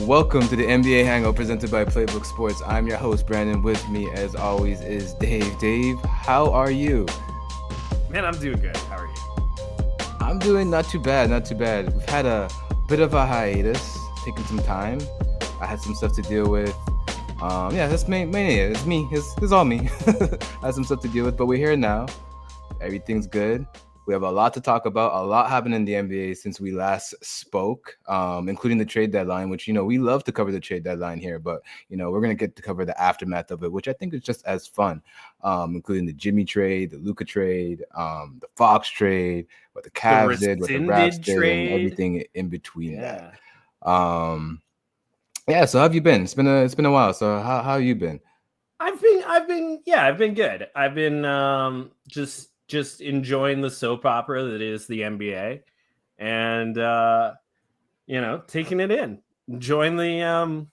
Welcome to the NBA Hangout presented by Playbook Sports. I'm your host, Brandon. With me, as always, is Dave. Dave, how are you? Man, I'm doing good. How are you? I'm doing not too bad, not too bad. We've had a bit of a hiatus, taking some time. I had some stuff to deal with. That's mainly it. It's me. It's all me. I had some stuff to deal with, but we're here now. Everything's good. We have a lot to talk about. A lot happened in the NBA since we last spoke, including the trade deadline, which, we love to cover the trade deadline here, but, we're going to get to cover the aftermath of it, which I think is just as fun, including the Jimmy trade, the Luka trade, the Fox trade, what the Cavs did, what the Raps rescinded did, and trade. everything in between Yeah. that. So how have you been? It's been a while. So how have you been? I've been good. I've been just enjoying the soap opera that is the NBA and taking it in. Enjoying the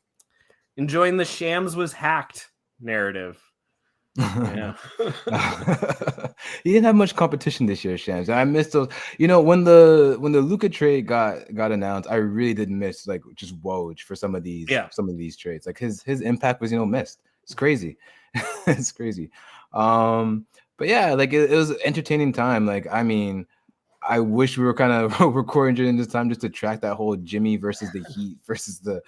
Shams was hacked narrative. Yeah. He didn't have much competition this year, Shams. I missed those. When the Luka trade got announced, I really did miss like just Woj for some of these trades. Like his impact was missed. It's crazy. It's crazy. But yeah, like it was an entertaining time. Like I mean, I wish we were kind of recording during this time just to track that whole Jimmy versus the Heat versus the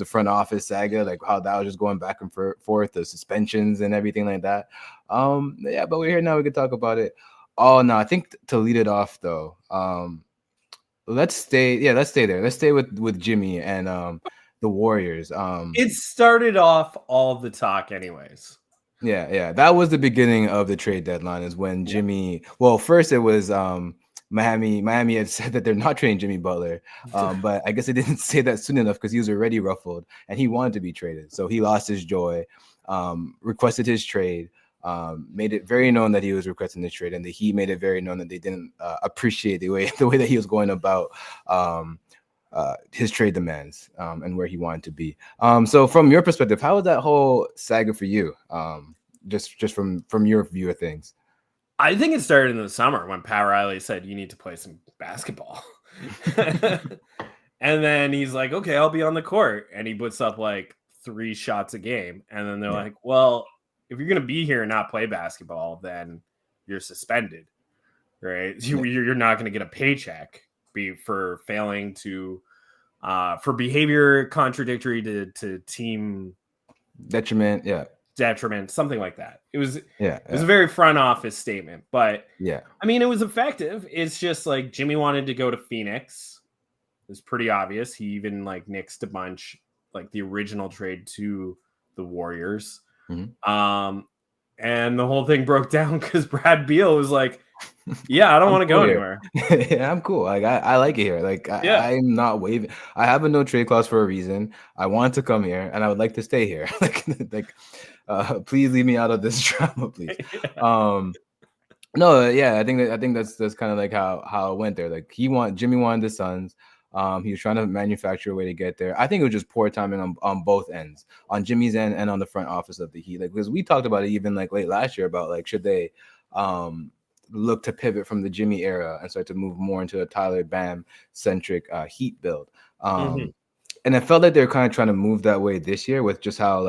front office saga, like how that was just going back and forth, the suspensions and everything like that. But we're here now. We can talk about it. Oh no, I think to lead it off though, let's stay there. Let's stay with Jimmy and the Warriors. It started off all the talk, anyways. Yeah, that was the beginning of the trade deadline. Is when Jimmy. Well, first it was Miami had said that they're not trading Jimmy Butler, but I guess they didn't say that soon enough because he was already ruffled and he wanted to be traded. So he lost his joy, requested his trade, made it very known that he was requesting this trade, and the Heat made it very known that they didn't appreciate the way that he was going about his trade demands and where he wanted to be. So from your perspective, how was that whole saga for you? Just from your view of things. I think it started in the summer when Pat Riley said, you need to play some basketball. And then he's like, okay, I'll be on the court. And he puts up like 3 shots a game. And then they're like, well, if you're going to be here and not play basketball, then you're suspended, right? You're not going to get a paycheck for failing to, for behavior contradictory to team detriment. Yeah. Detriment, something like that. It was a very front office statement, but yeah, I mean, it was effective. It's just like Jimmy wanted to go to Phoenix. It was pretty obvious. He even like nixed a bunch, like the original trade to the Warriors. Mm-hmm. And the whole thing broke down because Brad Beal was like, yeah, I don't want to go anywhere. Yeah, I'm cool. Like I like it here. Like I'm not waving. I have a no trade clause for a reason. I want to come here and I would like to stay here. Please leave me out of this drama, please. No, yeah, I think that's kind of like how it went there. Like Jimmy wanted the Suns. He was trying to manufacture a way to get there. I think it was just poor timing on both ends, on Jimmy's end and on the front office of the Heat. Like because we talked about it even like late last year about like should they look to pivot from the Jimmy era and start to move more into a Tyler Bam centric Heat build. And I felt like they're kind of trying to move that way this year with just how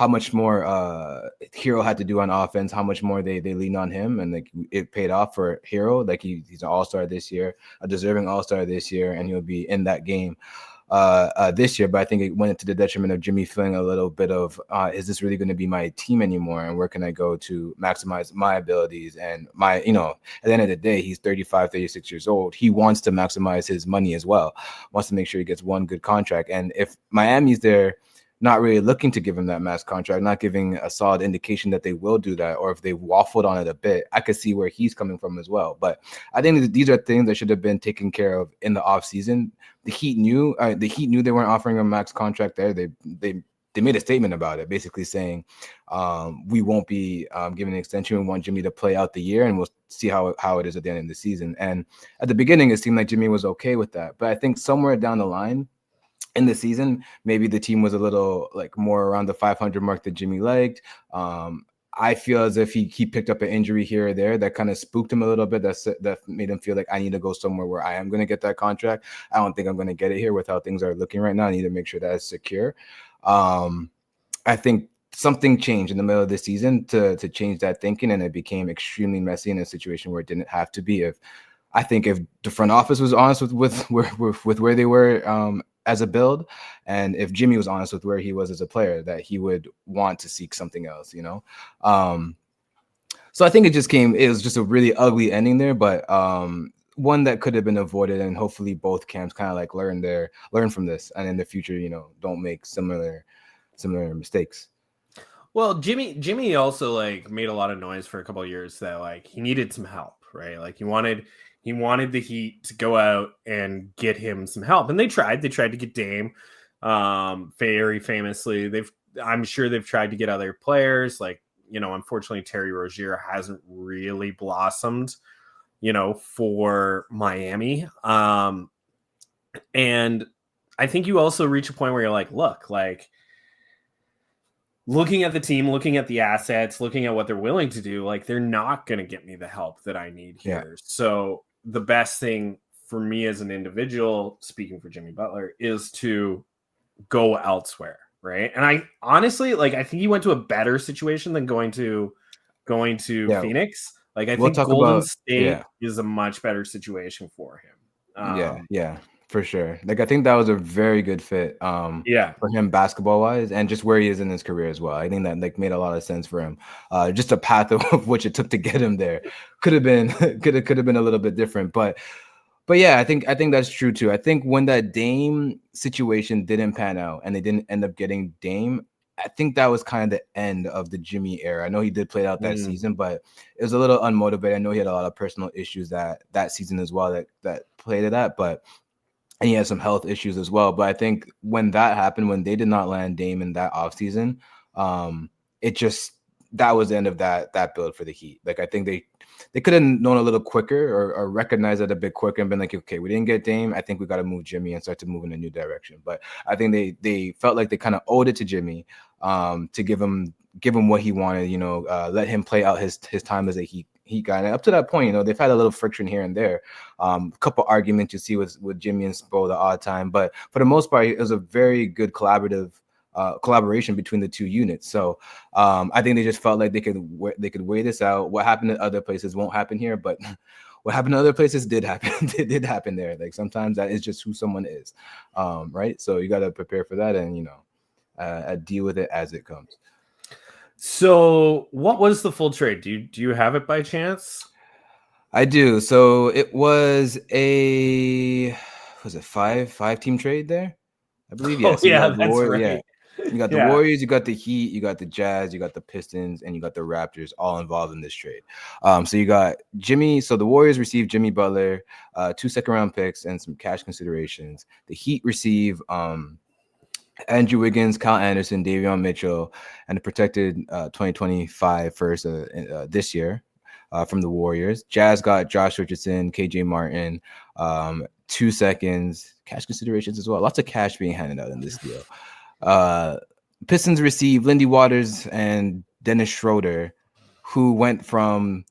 much more Hero had to do on offense, how much more they leaned on him, and like it paid off for Hero. Like he's an all-star this year, a deserving all-star this year, and he'll be in that game this year. But I think it went to the detriment of Jimmy feeling a little bit of, is this really going to be my team anymore? And where can I go to maximize my abilities? And at the end of the day, he's 35, 36 years old. He wants to maximize his money as well, wants to make sure he gets one good contract. And if Miami's there, not really looking to give him that max contract, not giving a solid indication that they will do that, or if they waffled on it a bit, I could see where he's coming from as well. But I think that these are things that should have been taken care of in the offseason. The Heat knew they weren't offering a max contract there. They made a statement about it, basically saying we won't be giving an extension. We want Jimmy to play out the year, and we'll see how it is at the end of the season. And at the beginning, it seemed like Jimmy was okay with that. But I think somewhere down the line, in the season, maybe the team was a little like more around the 500 mark that Jimmy liked. I feel as if he picked up an injury here or there that kind of spooked him a little bit. That made him feel like I need to go somewhere where I am going to get that contract. I don't think I'm going to get it here with how things are looking right now. I need to make sure that it's secure. I think something changed in the middle of the season to change that thinking, and it became extremely messy in a situation where it didn't have to be. I think if the front office was honest with where they were as a build, and if Jimmy was honest with where he was as a player, that he would want to seek something else, you know. So I think it was just a really ugly ending there, but one that could have been avoided, and hopefully both camps kind of like learn from this, and in the future, you know, don't make similar mistakes. Well, Jimmy also like made a lot of noise for a couple of years that like he needed some help, right? Like he wanted the Heat to go out and get him some help, and they tried to get Dame, very famously. I'm sure they've tried to get other players, like, you know, unfortunately Terry Rozier hasn't really blossomed, you know, for Miami. And I think you also reach a point where you're like, look, like, looking at the team, looking at the assets, looking at what they're willing to do, like they're not going to get me the help that I need here. Yeah. So the best thing for me as an individual, speaking for Jimmy Butler, is to go elsewhere, right? And I honestly, like, I think he went to a better situation than going to Phoenix. Like, I think Golden State is a much better situation for him. Yeah. For sure. Like, I think that was a very good fit for him basketball wise, and just where he is in his career as well. I think that like made a lot of sense for him. Just a path of which it took to get him there could have been a little bit different. But yeah, I think that's true too. I think when that Dame situation didn't pan out and they didn't end up getting Dame, I think that was kind of the end of the Jimmy era. I know he did play out that season, but it was a little unmotivated. I know he had a lot of personal issues that season as well that played to that, and he had some health issues as well. But I think when that happened, when they did not land Dame in that offseason, that was the end of that build for the Heat. Like, I think they could have known a little quicker or recognized it a bit quicker and been like, okay, we didn't get Dame. I think we got to move Jimmy and start to move in a new direction. But I think they felt like they kind of owed it to Jimmy to give him what he wanted, you know, let him play out his time as a Heat guy. And up to that point, you know, they've had a little friction here and there. A couple arguments you see with Jimmy and Spo the odd time. But for the most part, it was a very good collaboration between the two units. So I think they just felt like they could weigh this out. What happened at other places won't happen here, but what happened to other places did happen. It did happen there. Like, sometimes that is just who someone is, right? So you got to prepare for that, and, you know, deal with it as it comes. So what was the full trade? Do you have it by chance? I do. So it was five team trade there? I believe, yes. Yeah, that's right. Yeah. You got the Warriors, you got the Heat, you got the Jazz, you got the Pistons, and you got the Raptors all involved in this trade. So you got Jimmy. So the Warriors received Jimmy Butler, 2 second-round picks, and some cash considerations. The Heat receive Andrew Wiggins, Kyle Anderson, Davion Mitchell, and a protected 2025 first this year from the Warriors. Jazz got Josh Richardson, KJ Martin, 2 seconds, cash considerations as well. Lots of cash being handed out in this deal. Pistons received Lindy Waters and Dennis Schroeder, who went from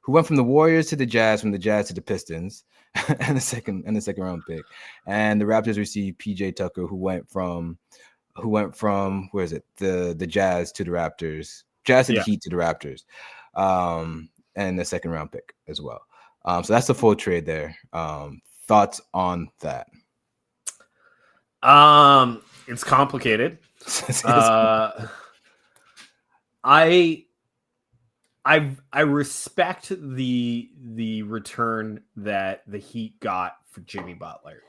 the Warriors to the Jazz, from the Jazz to the Pistons, and the second round pick. And the Raptors received PJ Tucker, who went from where is it? The Jazz to the Raptors, Jazz to the Heat to the Raptors, and the second round pick as well. So that's the full trade there. Thoughts on that? It's complicated. I respect the return that the Heat got for Jimmy Butler.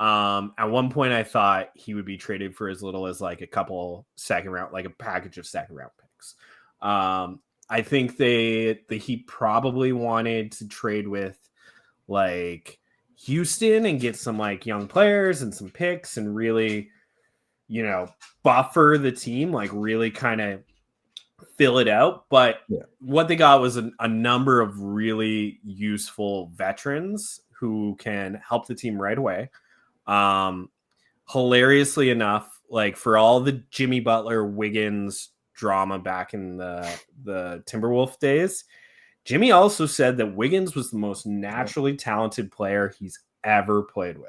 At one point I thought he would be traded for as little as like a couple like a package of second round picks. I think the Heat probably wanted to trade with like Houston and get some like young players and some picks and really, you know, buffer the team, like really kind of fill it out. But what they got was a number of really useful veterans who can help the team right away. Hilariously enough, like for all the Jimmy Butler, Wiggins drama back in the Timberwolf days. Jimmy also said that Wiggins was the most naturally talented player he's ever played with.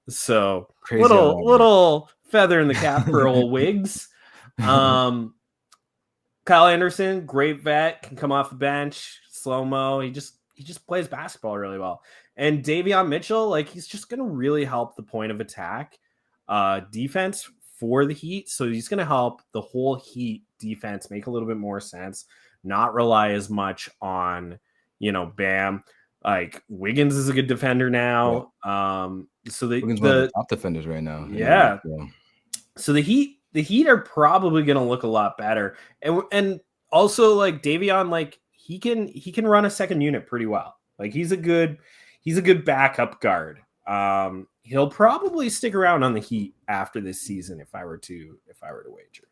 So Crazy little feather in the cap for old Wiggs. Kyle Anderson, great vet, can come off the bench, slow-mo. He just plays basketball really well. And Davion Mitchell, like, he's just going to really help the point of attack defense for the Heat. So he's going to help the whole Heat defense make a little bit more sense, not rely as much on, Bam. Like, Wiggins is a good defender now. Yeah. So Wiggins one of the top defenders right now. Yeah. So the Heat are probably going to look a lot better. And also, like, Davion, like, he can run a second unit pretty well. Like, he's a good backup guard. He'll probably stick around on the Heat after this season if I were to wager.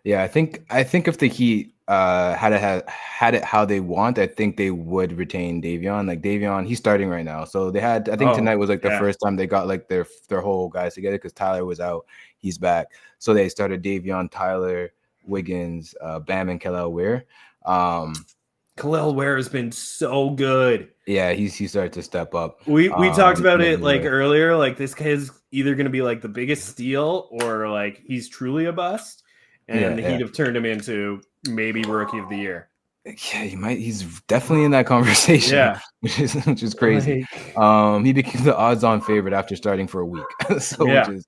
Yeah, I think if the Heat had it how they want, I think they would retain Davion. Like, Davion, he's starting right now. So they had, I think tonight was like the first time they got like their whole guys together because Tyler was out. He's back. So they started Davion, Tyler, Wiggins, Bam, and Kel'el Ware. Kel'el Ware has been so good. Yeah, he started to step up. We talked about it like earlier. Like, this guy's either going to be like the biggest steal or like he's truly a bust. And the Heat have turned him into maybe Rookie of the Year. Yeah, he might. He's definitely in that conversation. Yeah, which is crazy. He became the odds-on favorite after starting for a week, which is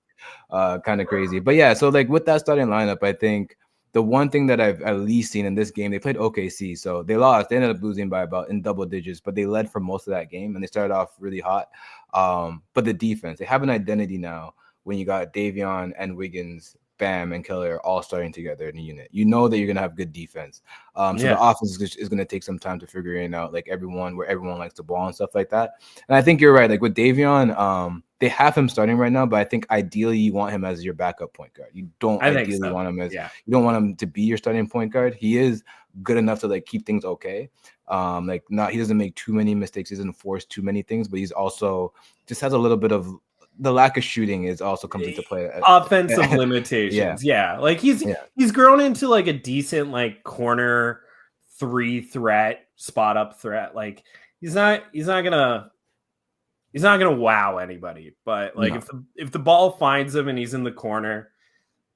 kind of crazy. But yeah, so like with that starting lineup, I think the one thing that I've at least seen in this game, they played OKC, so they lost. They ended up losing by about in double digits, but they led for most of that game and they started off really hot. But the defense, they have an identity now. When you got Davion and Wiggins, Bam, and Kelly are all starting together in a unit, you know that you're gonna have good defense. So the offense is gonna take some time to figure it out, like where everyone likes the ball and stuff like that. And I think you're right. Like with Davion, they have him starting right now, but I think ideally you want him as your backup point guard. You don't ideally want him you don't want him to be your starting point guard. He is good enough to like keep things okay. He doesn't make too many mistakes, he doesn't force too many things, but he's also just has a little bit of the lack of shooting is also comes into play. Offensive limitations. Yeah. Like he's grown into like a decent like corner 3 threat, spot up threat. Like he's not gonna wow anybody, but like if the ball finds him and he's in the corner,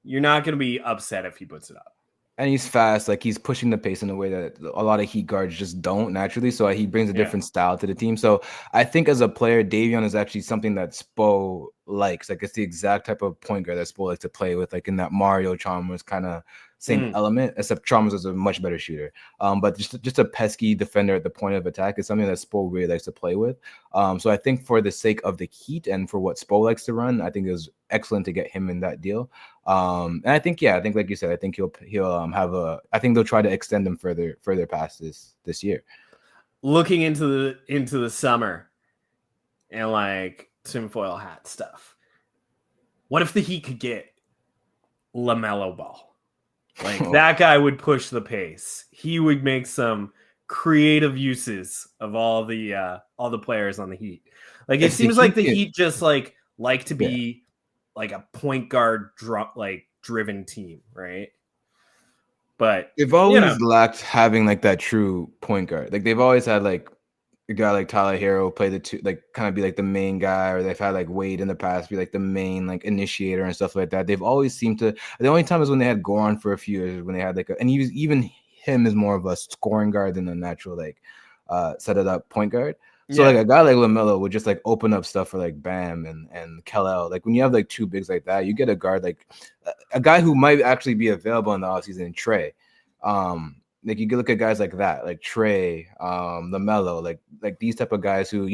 you're not gonna be upset if he puts it up. And he's fast, like he's pushing the pace in a way that a lot of Heat guards just don't naturally. So he brings a different style to the team. So I think as a player, Davion is actually something that Spo likes. Like it's the exact type of point guard that Spo likes to play with, like in that Mario Chalmers kind of same element, except Chalmers is a much better shooter. But just a pesky defender at the point of attack is something that Spo really likes to play with. So I think for the sake of the Heat and for what Spo likes to run, I think it was excellent to get him in that deal. And I think like you said, I think he'll I think they'll try to extend him further past this year. Looking into the summer and like tinfoil hat stuff. What if the Heat could get LaMelo Ball? Like that guy would push the pace. He would make some creative uses of all the players on the Heat. Like it seems like the Heat just like to be like a point guard driven team, right? But they've always lacked having like that true point guard. Like they've always had like a guy like Tyler Hero play the two, like kind of be like the main guy, or they've had like Wade in the past be like the main like initiator and stuff like that. They've always seemed to. The only time is when they had Goran for a few years, when they had and he was even him is more of a scoring guard than a natural like set it up point guard. So like a guy like LaMelo would just like open up stuff for like Bam and Kel'el. Like when you have like two bigs like that, you get a guard like a guy who might actually be available in the offseason, Trey. Like you can look at guys like that, like Trey, LaMelo, like these type of guys who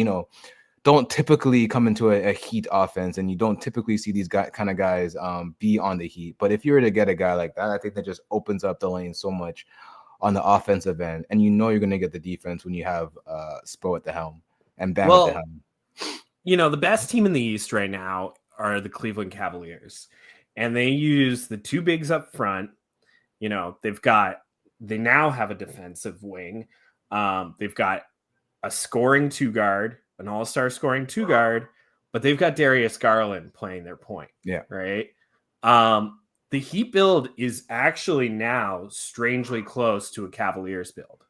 don't typically come into a Heat offense, and you don't typically see these kind of guys be on the Heat. But if you were to get a guy like that, I think that just opens up the lane so much on the offensive end, and you're going to get the defense when you have Spo at the helm and Bam at the helm. The best team in the East right now are the Cleveland Cavaliers, and they use the two bigs up front. They now have a defensive wing. They've got a scoring two guard, an all-star scoring two guard, but they've got Darius Garland playing their point. Yeah. Right. the Heat build is actually now strangely close to a Cavaliers build.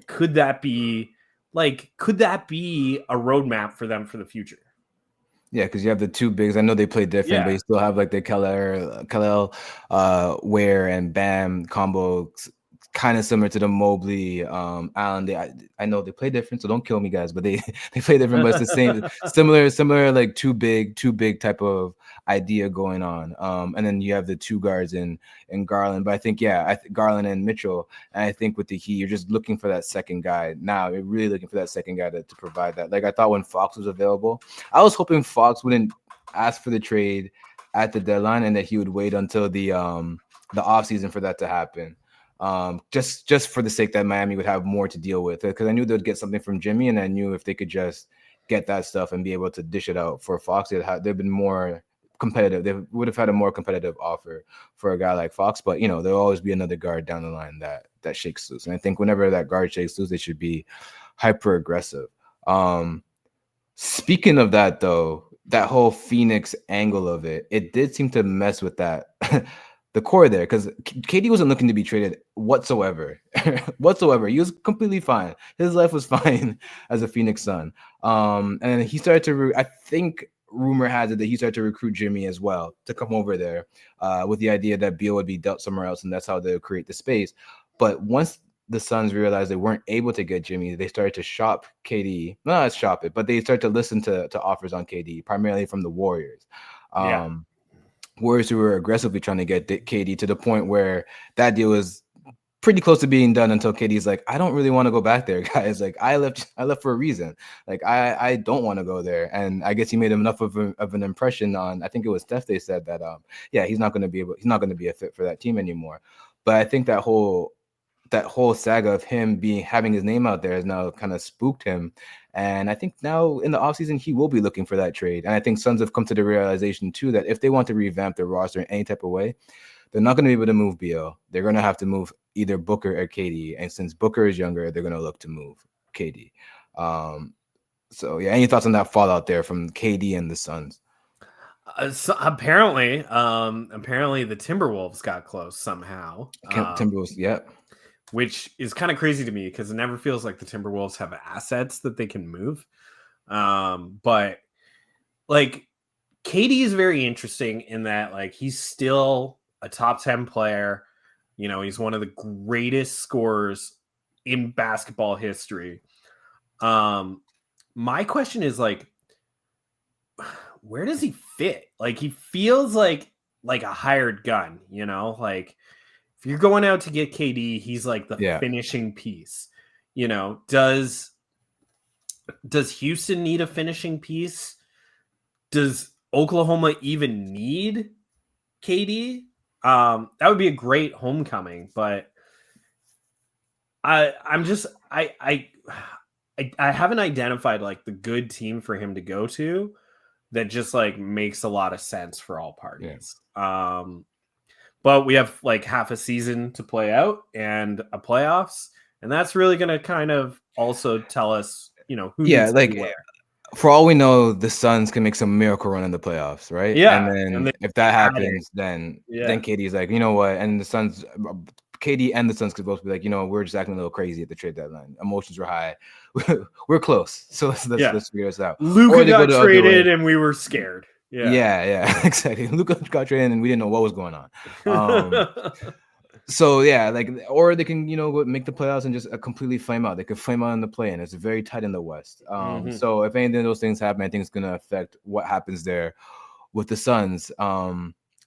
Could that be a roadmap for them for the future? Yeah, because you have the two bigs. I know they play different, but you still have like the Kalel, Ware and Bam combo, kind of similar to the Mobley, Allen. I know they play different, so don't kill me, guys. But they play different, but it's the same, similar like too big type of idea going on. And then you have the two guards in Garland. But I think Garland and Mitchell. And I think with the Heat, you're just looking for that second guy. Now you're really looking for that second guy to provide that. Like I thought when Fox was available, I was hoping Fox wouldn't ask for the trade at the deadline and that he would wait until the offseason for that to happen. Just for the sake that Miami would have more to deal with, because I knew they'd get something from Jimmy, and I knew if they could just get that stuff and be able to dish it out for Fox, they've been more competitive. They would have had a more competitive offer for a guy like Fox, but there'll always be another guard down the line that shakes loose. And I think whenever that guard shakes loose, they should be hyper aggressive. Speaking of that, though, that whole Phoenix angle of it did seem to mess with that the core there, because KD wasn't looking to be traded whatsoever. He was completely fine. His life was fine as a Phoenix Sun. And he started to I think rumor has it that he started to recruit Jimmy as well to come over there, with the idea that Beal would be dealt somewhere else, and that's how they'll create the space. But once the Suns realized they weren't able to get Jimmy, they started to shop KD. Not shop it, but they started to listen to offers on KD, primarily from the Warriors. Warriors who were aggressively trying to get KD to the point where that deal was pretty close to being done until KD's like, I don't really want to go back there, guys. Like I left for a reason. Like I don't want to go there. And I guess he made enough of an impression on, I think it was Steph. They said that he's not going to be a fit for that team anymore. But I think that whole saga of him having his name out there has now kind of spooked him. And I think now in the offseason, he will be looking for that trade. And I think Suns have come to the realization too, that if they want to revamp their roster in any type of way, they're not going to be able to move Beal. They're going to have to move either Booker or KD. And since Booker is younger, they're going to look to move KD. So yeah, any thoughts on that fallout there from KD and the Suns? So apparently the Timberwolves got close somehow. Timberwolves, yeah. Which is kind of crazy to me because it never feels like the Timberwolves have assets that they can move. But like KD is very interesting in that like he's still a top 10 player. He's one of the greatest scorers in basketball history. My question is like, where does he fit? Like he feels like a hired gun, like if you're going out to get KD, he's like the finishing piece. Does Houston need a finishing piece? Does Oklahoma even need KD? That would be a great homecoming, but I haven't identified like the good team for him to go to that just like makes a lot of sense for all parties. Yeah. But we have like half a season to play out and a playoffs, and that's really going to kind of also tell us, who needs to be where. For all we know, the Suns can make some miracle run in the playoffs, right? Yeah. And then if that happens, then KD's like, you know what? And the Suns, KD and the Suns could both be like, we're just acting a little crazy at the trade deadline. Emotions were high. We're close. So let's figure this out. Luka got traded and we were scared. Yeah, exactly. Luka got traded and we didn't know what was going on. So yeah, like, or they can, make the playoffs and just completely flame out. They could flame out in the play, and it's very tight in the West. So if anything of those things happen, I think it's gonna affect what happens there with the Suns.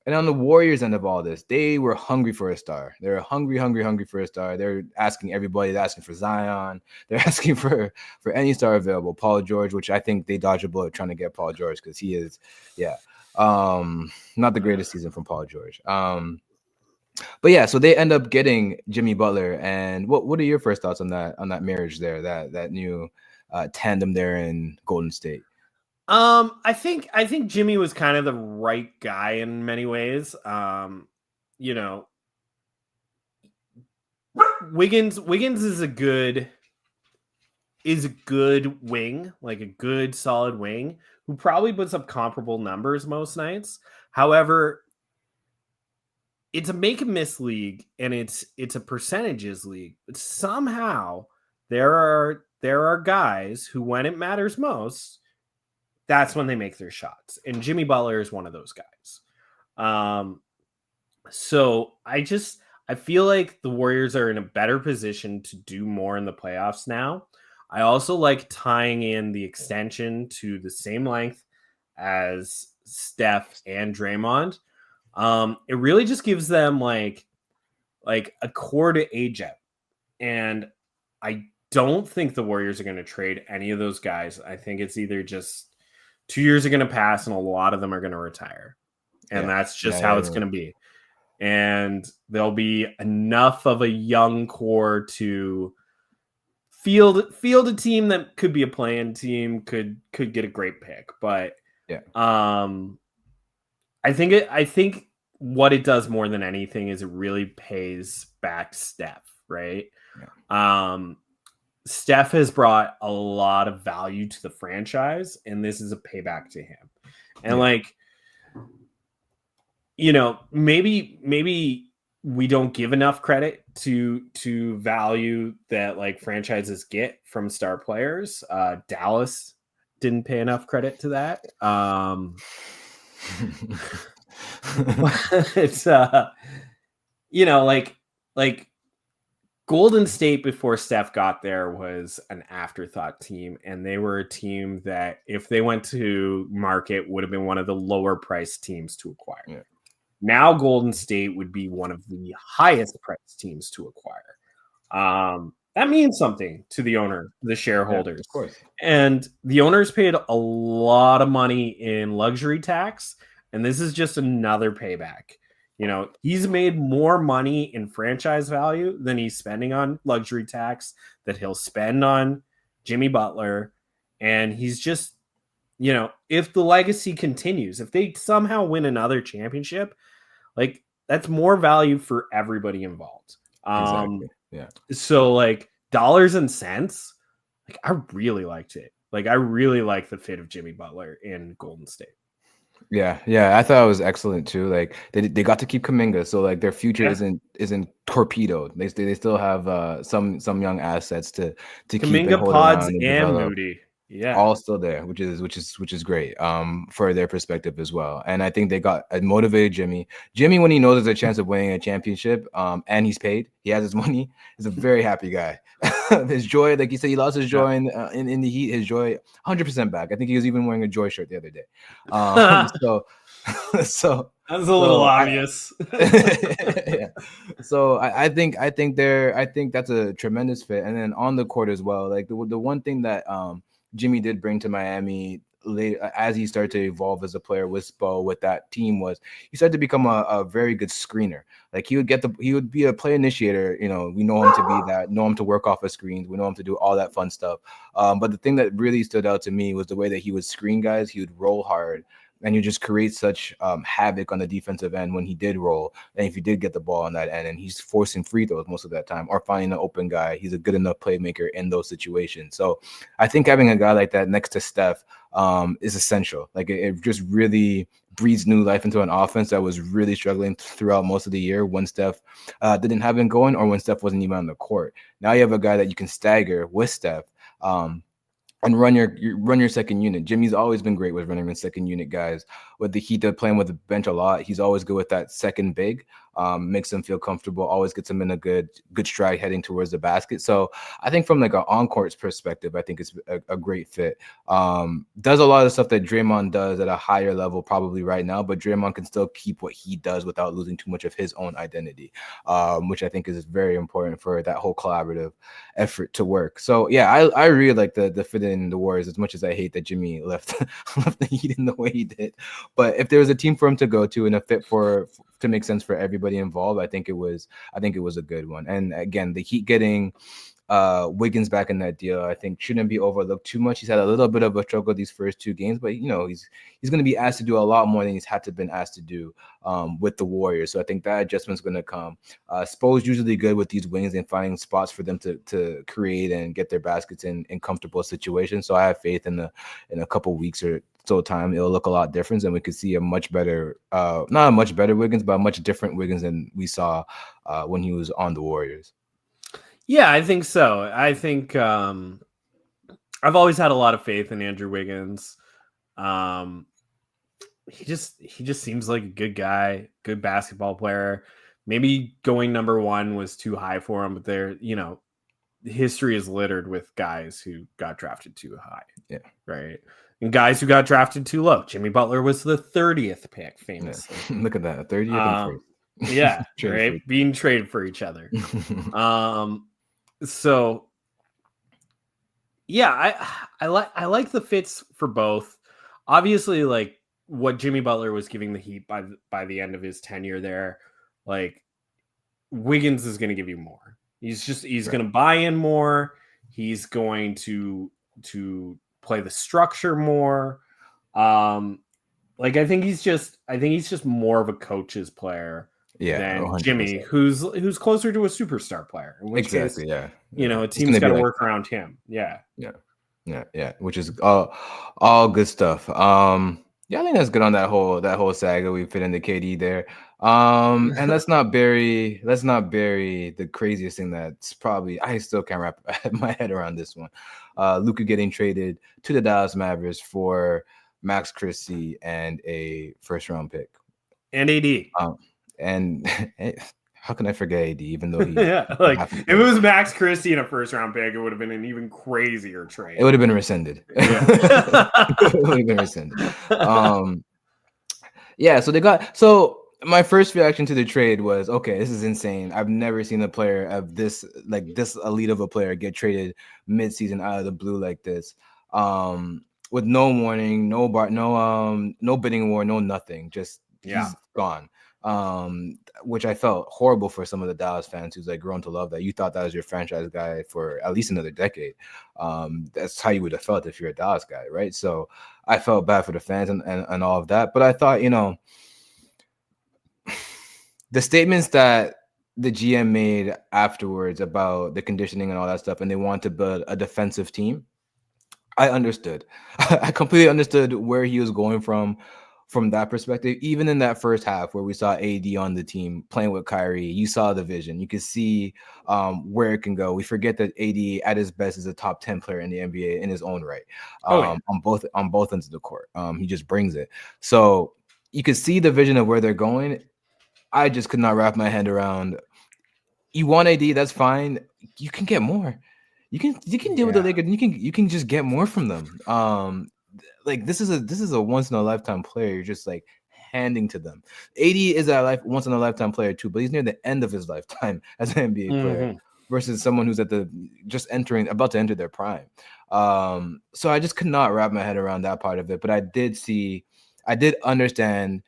And on the Warriors end of all this, they were hungry for a star. They're hungry for a star. They're asking everybody. They're asking for Zion. They're asking for any star available. Paul George, which I think they dodged a bullet trying to get Paul George because he is, not the greatest season from Paul George. But yeah, so they end up getting Jimmy Butler. And what are your first thoughts on that marriage there, that new tandem there in Golden State? I think Jimmy was kind of the right guy in many ways. Wiggins is a good wing, like a good solid wing who probably puts up comparable numbers most nights. However, it's a make and miss league, and it's a percentages league. But somehow there are guys who, when it matters most, that's when they make their shots. And Jimmy Butler is one of those guys. So I feel like the Warriors are in a better position to do more in the playoffs now. I also like tying in the extension to the same length as Steph and Draymond. It really just gives them like a core to age out. And I don't think the Warriors are going to trade any of those guys. I think it's either just 2 years are going to pass and a lot of them are going to retire. And that's just how it's going to be. And there'll be enough of a young core to field a team that could be a play-in team, could get a great pick. But I think what it does more than anything is it really pays back Steph, right? Steph has brought a lot of value to the franchise, and this is a payback to him. And maybe we don't give enough credit to value that like franchises get from star players. Dallas didn't pay enough credit to that. It's like Golden State before Steph got there was an afterthought team, and they were a team that if they went to market would have been one of the lower priced teams to acquire. Now Golden State would be one of the highest priced teams to acquire. That means something to the owner, the shareholders. Of course. And the owners paid a lot of money in luxury tax, and this is just another payback. He's made more money in franchise value than he's spending on luxury tax that he'll spend on Jimmy Butler. And he's just, if the legacy continues, if they somehow win another championship, like that's more value for everybody involved. Exactly. Yeah. So like dollars and cents, like I really liked it. Like I really like the fit of Jimmy Butler in Golden State. Yeah, I thought it was excellent too. Like they got to keep Kuminga, so like their future isn't torpedoed. They still have some young assets to keep Kuminga, and hold Pods, around and and develop. Moody. Yeah, all still there, which is great for their perspective as well. And I think they got a motivated Jimmy when he knows there's a chance of winning a championship and he's paid, he has his money, is a very happy guy. His joy, like you said, he lost his joy in the Heat, his joy 100% back. I think he was even wearing a Joy shirt the other day. So that's a little obvious. So I think that's a tremendous fit. And then on the court as well, like the one thing that Jimmy did bring to Miami later, as he started to evolve as a player with Spo, with that team, was he started to become a very good screener. Like he would be a play initiator. We know him to be that, know him to work off of screens. We know him to do all that fun stuff. But the thing that really stood out to me was the way that he would screen guys. He would roll hard. And you just create such havoc on the defensive end when he did roll. And if you did get the ball on that end, and he's forcing free throws most of that time or finding an open guy, he's a good enough playmaker in those situations. So I think having a guy like that next to Steph is essential. Like it just really breathes new life into an offense that was really struggling throughout most of the year when Steph didn't have him going or when Steph wasn't even on the court. Now you have a guy that you can stagger with Steph. And run your second unit. Jimmy's always been great with running in second unit guys. With the Heat, they're playing with the bench a lot. He's always good with that second big. Makes them feel comfortable. Always gets them in a good stride heading towards the basket. So I think from like an on-court perspective, I think it's a great fit. Does a lot of stuff that Draymond does at a higher level probably right now, but Draymond can still keep what he does without losing too much of his own identity, which I think is very important for that whole collaborative effort to work. So yeah, I really like the fit in the Warriors, as much as I hate that Jimmy left the Heat in the way he did. But if there was a team for him to go to and a fit to make sense for everybody involved, I think it was a good one. And again, the Heat getting Wiggins back in that deal, I think shouldn't be overlooked too much. He's had a little bit of a struggle these first 2 games, but he's going to be asked to do a lot more than he's had to been asked to do with the Warriors. So I think that adjustment's going to come. Spo's usually good with these wings and finding spots for them to create and get their baskets in comfortable situations. So I have faith in a couple weeks or so time, it'll look a lot different, and we could see a much better, not a much better Wiggins, but a much different Wiggins than we saw when he was on the Warriors. Yeah, I think so. I think I've always had a lot of faith in Andrew Wiggins. He just seems like a good guy, good basketball player. Maybe going number 1 was too high for him, but history is littered with guys who got drafted too high. Yeah. Right. And guys who got drafted too low. Jimmy Butler was the 30th pick, famously. Yeah. Look at that, 30th and first. Yeah, right. Being traded for each other. So yeah, I like the fits for both. Obviously, like what Jimmy Butler was giving the Heat by the end of his tenure there, like Wiggins is going to give you more. He's going to buy in more. He's going to play the structure more. Like I think he's just more of a coach's player than 100%. Jimmy, who's closer to a superstar player. In which exactly, case, a team's got to work around him. Yeah. Which is all good stuff. Yeah, I think that's good on that whole saga. We fit into KD there. And let's not bury the craziest thing that's probably, I still can't wrap my head around this one. Luka getting traded to the Dallas Mavericks for Max Christie and a first-round pick. And AD. And how can I forget AD, even though he if it was Max Christie in a first-round pick, it would have been an even crazier trade. It would have been rescinded. Yeah. It would have been rescinded. Yeah, so my first reaction to the trade was, okay, this is insane. I've never seen a player of this elite of a player get traded mid-season out of the blue like this. With no warning, no bidding war, no nothing. Just he's gone. Which I felt horrible for some of the Dallas fans who's like grown to love that. You thought that was your franchise guy for at least another decade. That's how you would have felt if you're a Dallas guy, right? So I felt bad for the fans and all of that. But I thought, the statements that the GM made afterwards about the conditioning and all that stuff, and they want to build a defensive team, I understood. I completely understood where he was going from that perspective. Even in that first half where we saw AD on the team playing with Kyrie, you saw the vision. You could see where it can go. We forget that AD at his best is a top 10 player in the NBA in his own right. On both ends of the court. He just brings it. So you could see the vision of where they're going. I just could not wrap my head around. You want AD, that's fine. You can get more. You can deal with the Lakers. You can just get more from them. Like this is a once in a lifetime player. You're just like handing to them. AD is a once in a lifetime player too, but he's near the end of his lifetime as an NBA player versus someone who's about to enter their prime. So I just could not wrap my head around that part of it. But I did understand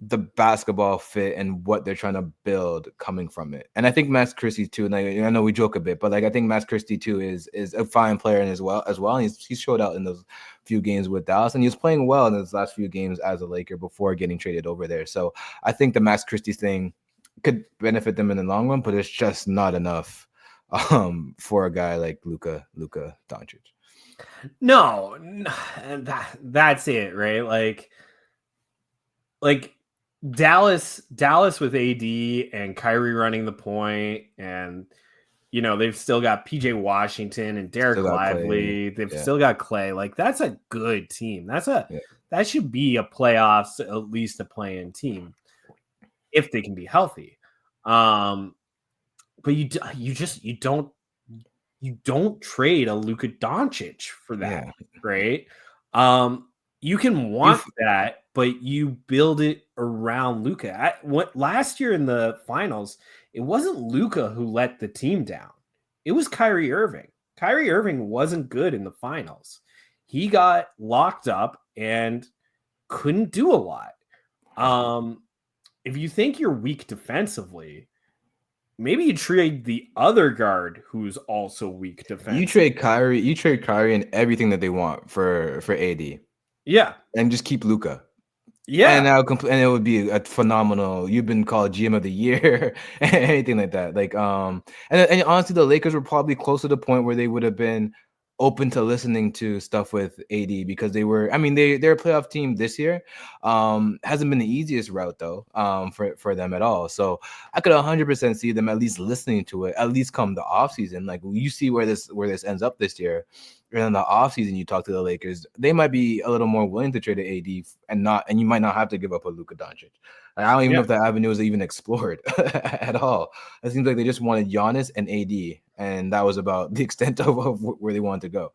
the basketball fit and what they're trying to build coming from it. And I think Max Christie too, and I know we joke a bit, but like I think Max Christie too is a fine player as well. And he showed out in those few games with Dallas, and he was playing well in his last few games as a Laker before getting traded over there. So I think the Max Christie thing could benefit them in the long run, but it's just not enough for a guy like Luka Doncic. No, that's it, right? Like Dallas with AD and Kyrie running the point, and they've still got PJ Washington and Derek Lively. They've still got Clay. Like that's a good team. That should be a playoffs, at least a play-in team, if they can be healthy. But you don't trade a Luka Doncic for that, right? You can want that, but you build it around Luka. Last year in the finals, it wasn't Luka who let the team down. It was Kyrie Irving. Kyrie Irving wasn't good in the finals. He got locked up and couldn't do a lot. If you think you're weak defensively, maybe you trade the other guard who's also weak defense. You trade Kyrie and everything that they want for AD. Yeah. And just keep Luka. Yeah. And and it would be a phenomenal. You've been called GM of the year, anything like that. Like and honestly, the Lakers were probably close to the point where they would have been open to listening to stuff with AD because they were. I mean, they're a playoff team this year. Hasn't been the easiest route though. For them at all. So I could 100% see them at least listening to it. At least come the offseason. Like you see where this ends up this year. And in the offseason, you talk to the Lakers, they might be a little more willing to trade an AD and you might not have to give up a Luka Doncic. Like, I don't even know if that avenue was even explored at all. It seems like they just wanted Giannis and AD, and that was about the extent of where they wanted to go.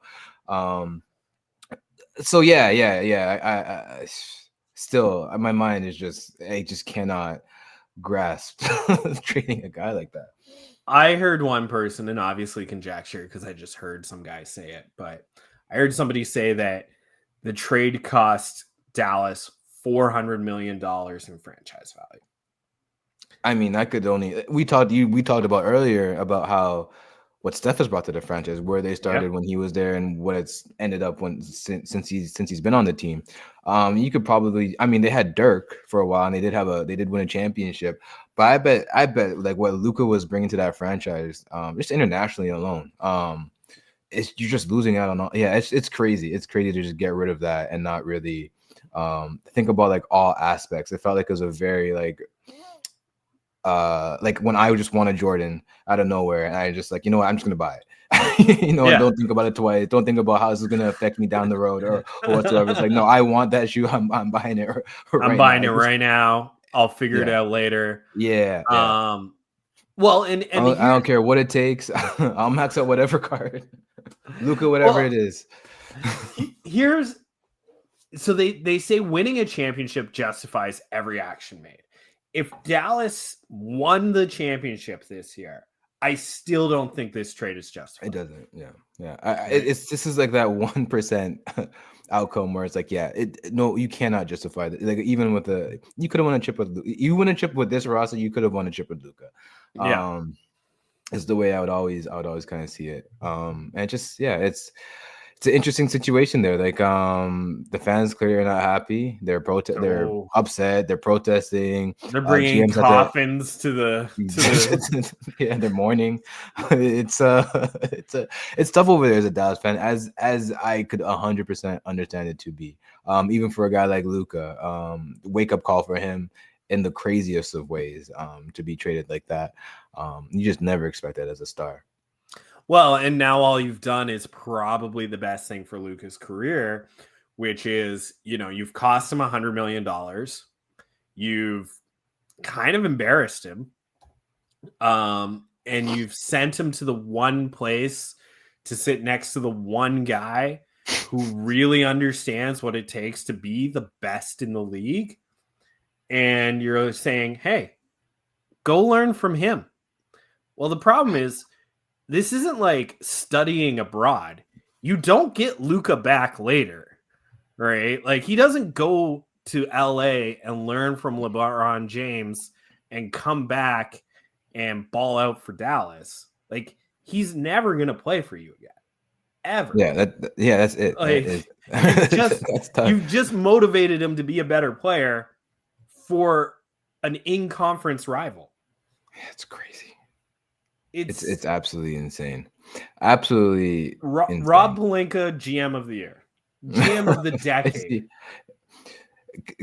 So yeah. I still, my mind is I just cannot grasp trading a guy like that. I heard one person, and obviously conjecture because I just heard some guy say it, but I heard somebody say that the trade cost Dallas $400 million in franchise value. I mean, I could only we talked about earlier about what Steph has brought to the franchise, where they started when he was there, and what it's ended up since he's been on the team. You could probably, I mean, they had Dirk for a while, and they did win a championship. But I bet like what Luka was bringing to that franchise, just internationally alone, you're just losing out on all. Yeah, it's crazy. It's crazy to just get rid of that and not really think about like all aspects. It felt like it was a very like when I just wanted Jordan out of nowhere, and I just like, you know what, I'm just gonna buy it. Don't think about it twice. Don't think about how this is gonna affect me down the road or whatsoever. It's like, no, I want that shoe. I'm buying it. I'm buying it right now. I'll figure it out later. Yeah. Well, and I don't care what it takes. I'll max out whatever card, Luka, whatever it is. So they say winning a championship justifies every action made. If Dallas won the championship this year, I still don't think this trade is justified. It doesn't. Yeah. This is like that 1% outcome where it's like, no, you cannot justify that. Like even with you could have won a chip with this roster, you could have won a chip with Luka. It's the way I would always kind of see it. And just it's an interesting situation there. Like the fans clearly are not happy. They're upset. They're protesting. They're bringing coffins to the yeah, they're mourning. It's tough over there as a Dallas fan, as I could 100% understand it to be. Even for a guy like Luka, wake up call for him in the craziest of ways. To be traded like that, you just never expect that as a star. Well, and now all you've done is probably the best thing for Luka's career, which is, you've cost him $100 million. You've kind of embarrassed him. And you've sent him to the one place to sit next to the one guy who really understands what it takes to be the best in the league. And you're saying, hey, go learn from him. Well, the problem is, this isn't like studying abroad. You don't get Luka back later, right? Like he doesn't go to LA and learn from LeBron James and come back and ball out for Dallas. Like he's never going to play for you again. Ever. Yeah, that's it. Like, you've just motivated him to be a better player for an in-conference rival. It's crazy. It's absolutely insane. Absolutely insane. Rob Pelinka, GM of the year. GM of the decade.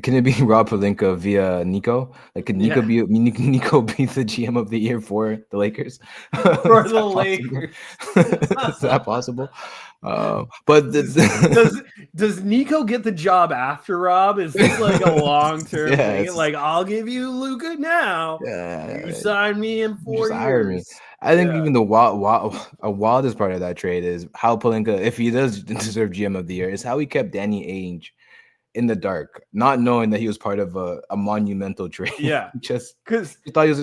Can it be Rob Pelinka via Nico? Like, could Nico be the GM of the year for the Lakers? For the Lakers. Is that possible? But does Nico get the job after Rob? Is this like a long-term thing? Like, I'll give you Luka now. You sign me in 4 years. I think even the wildest part of that trade is how Pelinka, if he does deserve GM of the year, is how he kept Danny Ainge in the dark, not knowing that he was part of a monumental trade. Yeah, just thought he was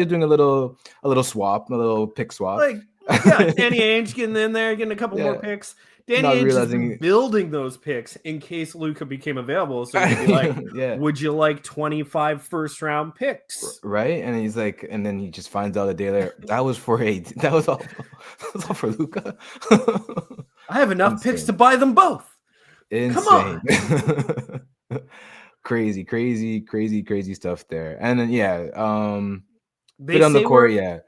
doing a little swap, a little pick swap. Like, Yeah, Danny Ainge getting in there, getting a couple more Yeah, picks. Danny not Ainge has been realizing. building those picks in case Luka became available, so he could be like, Yeah. "Would you like 25 first-round picks?" Right, and he's like, and then he just finds out a day later that was for that was all, that was all for Luca. I have enough picks to Insane, buy them both. Come insane, on. crazy stuff there. And then They fit on the say court, yeah.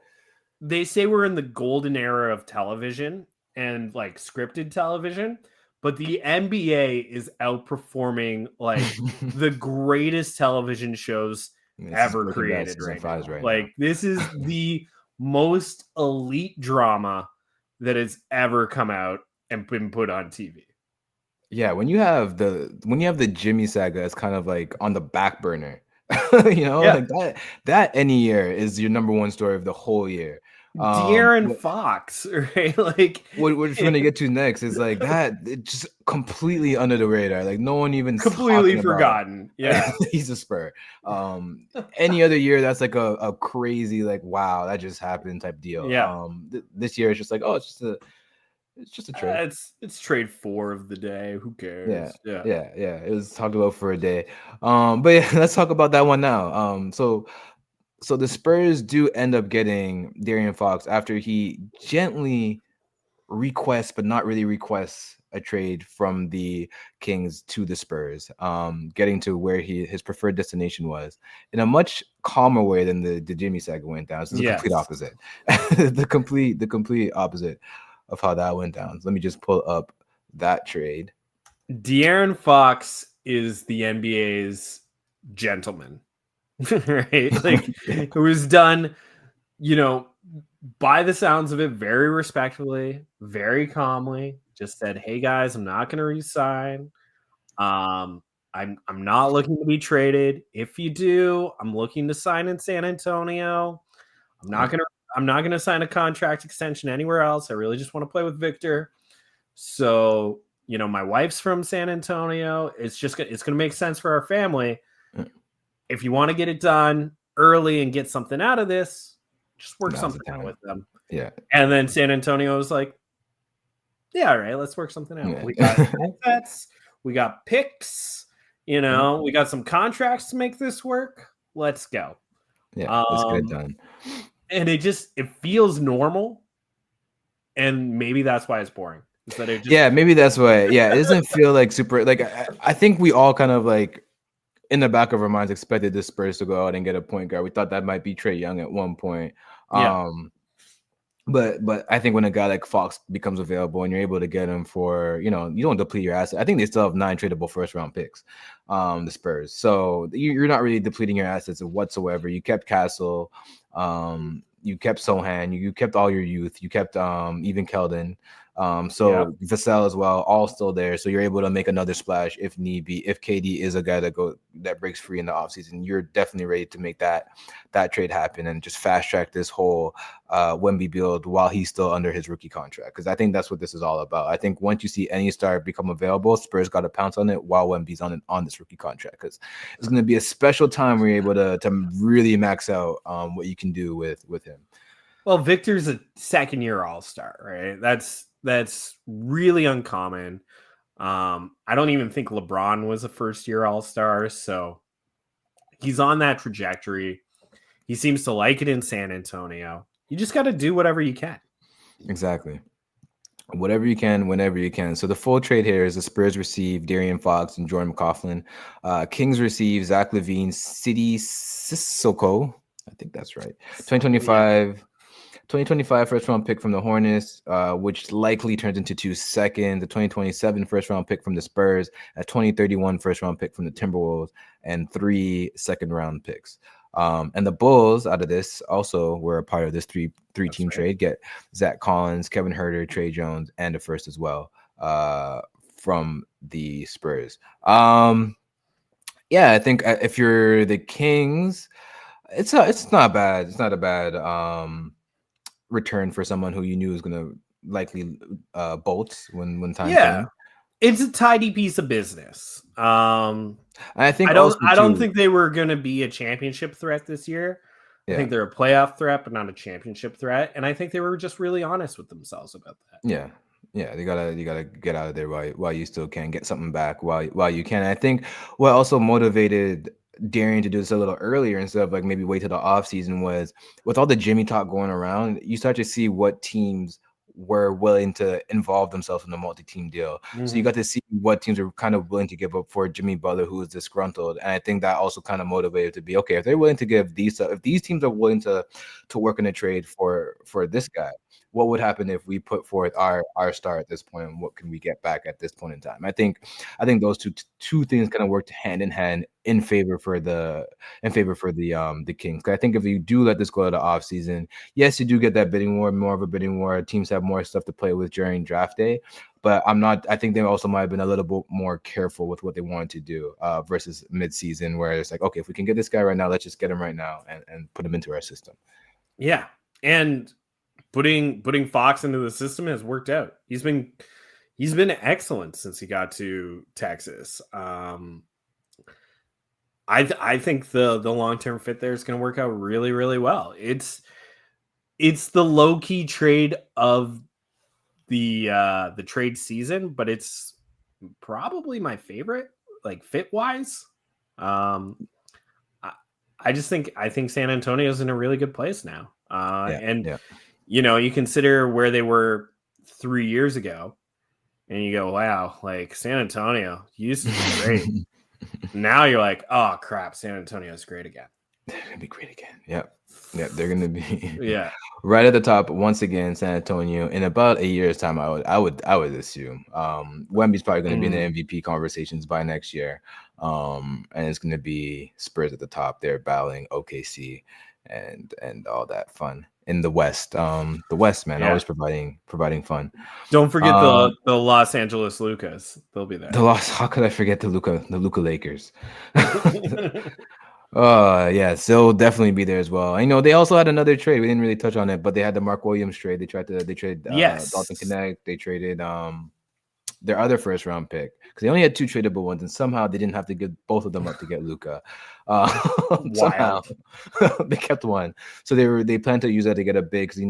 we're in the golden era of television and like scripted television, but the NBA is outperforming like the greatest television shows This is ever Breaking Bad created season right 5 now. right now. Like this is the most elite drama that has ever come out and been put on TV. Yeah, when you have the Jimmy saga, it's kind of like on the back burner. Yeah. Like that any year is your number one story of the whole year. De'Aaron Fox, right? Like What we're trying to get to next is like that it's just completely under the radar. Like no one even's completely talking about forgotten. Yeah. he's a Spur. Any other year that's like a crazy like wow that just happened type deal. Yeah. This year it's just like oh it's just a trade. It's trade 4 of the day. Who Yeah, cares? Yeah. yeah. It was talked about for a day. But yeah, let's talk about that one now. So the Spurs do end up getting De'Aaron Fox after he gently requests, but not really requests a trade from the Kings to the Spurs, getting to where his preferred destination was in a much calmer way than the Jimmy saga went down. This is the complete Yes. opposite. the complete opposite of how that went down. So let me just pull up that trade. De'Aaron Fox is the NBA's gentleman, right? Like it was done, by the sounds of it, very respectfully, very calmly. Just said, "Hey guys, I'm not going to resign. I'm not looking to be traded. If you do, I'm looking to sign in San Antonio. I'm not gonna sign a contract extension anywhere else. I really just want to play with Victor. So, my wife's from San Antonio. It's gonna make sense for our family. If you want to get it done early and get something out of this, just work something out with them." Yeah. And then San Antonio was like, "Yeah, all right, let's work something out. Yeah. We got assets, we got picks, we got some contracts to make this work. Let's go." Yeah, let's get it done. And it feels normal, and maybe that's why it's boring. Maybe that's why. Yeah, it doesn't feel like super. Like I think we all kind of like in the back of our minds expected the Spurs to go out and get a point guard. We thought that might be Trae Young at one point. Yeah. But I think when a guy like Fox becomes available and you're able to get him for, you don't deplete your asset. I think they still have 9 tradable first round picks, the Spurs. So you're not really depleting your assets whatsoever. You kept Castle, you kept Sohan, you kept all your youth, you kept even Keldon. Vassell as well, all still there. So you're able to make another splash if need be. If KD is a guy that breaks free in the offseason, you're definitely ready to make that trade happen and just fast track this whole Wemby build while he's still under his rookie contract. Because I think that's what this is all about. I think once you see any star become available, Spurs got to pounce on it while Wemby's on this rookie contract. Because it's going to be a special time where you're able to really max out what you can do with him. Well, Victor's a second-year All-Star, right? That's really uncommon. I don't even think LeBron was a first-year All-Star, so he's on that trajectory. He seems to like it in San Antonio. You just got to do whatever you can. Exactly. Whatever you can, whenever you can. So the full trade here is the Spurs receive De'Aaron Fox and Jordan McLaughlin. Kings receive Zach LaVine, Sidi Sissoko. I think that's right. 2025 first round pick from the Hornets, which likely turns into 2 seconds, the 2027 first round pick from the Spurs, a 2031 first round pick from the Timberwolves, and 3 second round picks. And the Bulls out of this also were a part of this three team trade, get Zach Collins, Kevin Huerter, Trey Jones, and a first as well from the Spurs. I think if you're the Kings, it's not bad. It's not a bad return for someone who you knew was going to likely bolt when time came. It's a tidy piece of business. I think I don't think they were going to be a championship threat this year. I think they're a playoff threat, but not a championship threat. And I think they were just really honest with themselves about that. Yeah. Yeah, you gotta get out of there while you still can get something back while you can. And I think what also motivated Darian to do this a little earlier instead of like maybe wait till the offseason was with all the Jimmy talk going around, you start to see what teams were willing to involve themselves in a multi-team deal. So you got to see what teams are kind of willing to give up for Jimmy Butler, who is disgruntled. And I think that also kind of motivated to be okay, if they're willing to give if these teams are willing to work in a trade for this guy, what would happen if we put forth our star at this point, and what can we get back at this point in time? I think those two things kind of worked hand in hand in favor for the Kings. I think if you do let this go to the offseason, yes, you do get that bidding war, more of a bidding war. Teams have more stuff to play with during draft day, but I think they also might have been a little bit more careful with what they wanted to do versus midseason, where it's like, okay, if we can get this guy right now, let's just get him right now and put him into our system. Yeah, and putting Fox into the system has worked out. He's been excellent since he got to Texas. I think the long-term fit there is going to work out really, really well. It's the low-key trade of the trade season, but it's probably my favorite, like fit-wise. I think San Antonio's in a really good place now. You consider where they were 3 years ago and you go, wow, like San Antonio used to be great. Now you're like, oh crap, San Antonio's great again. They're gonna be great again. Yep. They're gonna be right at the top once again. San Antonio in about a year's time, I would assume. Wemby's probably gonna be in the MVP conversations by next year. And it's gonna be Spurs at the top. They're battling OKC and all that fun in the West. The West, man, always providing fun. Don't forget the Los Angeles Lucas. They'll be there. How could I forget the Luka Lakers? They'll definitely be there as well. I know they also had another trade. We didn't really touch on it, but they had the Mark Williams trade. They traded Dalton Connect. They traded their other first round pick because they only had two tradable ones, and somehow they didn't have to give both of them up to get Luka. Somehow they kept one, so they plan to use that to get a big because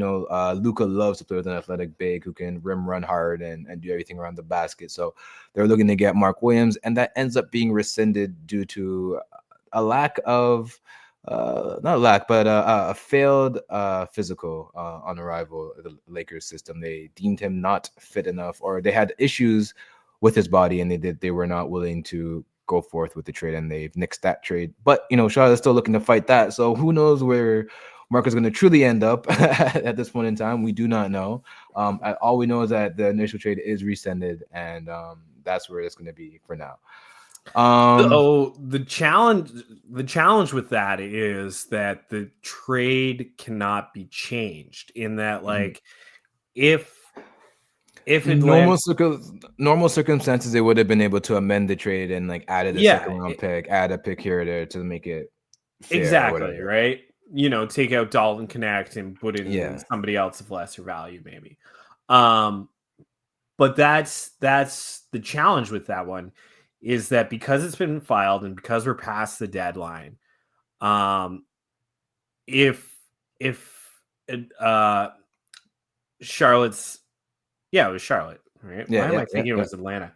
Luka loves to play with an athletic big who can rim run hard and do everything around the basket. So they're looking to get Mark Williams, and that ends up being rescinded due to a lack of a failed physical on arrival of the Lakers system. They deemed him not fit enough, or they had issues with his body, and they were not willing to go forth with the trade, and they've nixed that trade. But Charlotte's still looking to fight that, so who knows where Mark is going to truly end up at this point in time. We do not know. All we know is that the initial trade is rescinded, and that's where it's going to be for now. So the challenge with that is that the trade cannot be changed in that, like, if in normal circumstances, they would have been able to amend the trade and like added a second round pick, add a pick here or there to make it fair, exactly right. Take out Dalton Connect and put in somebody else of lesser value, maybe. But that's the challenge with that one. Is that because it's been filed and because we're past the deadline, if Charlotte's, it was Charlotte, right? Why am I thinking it was Atlanta?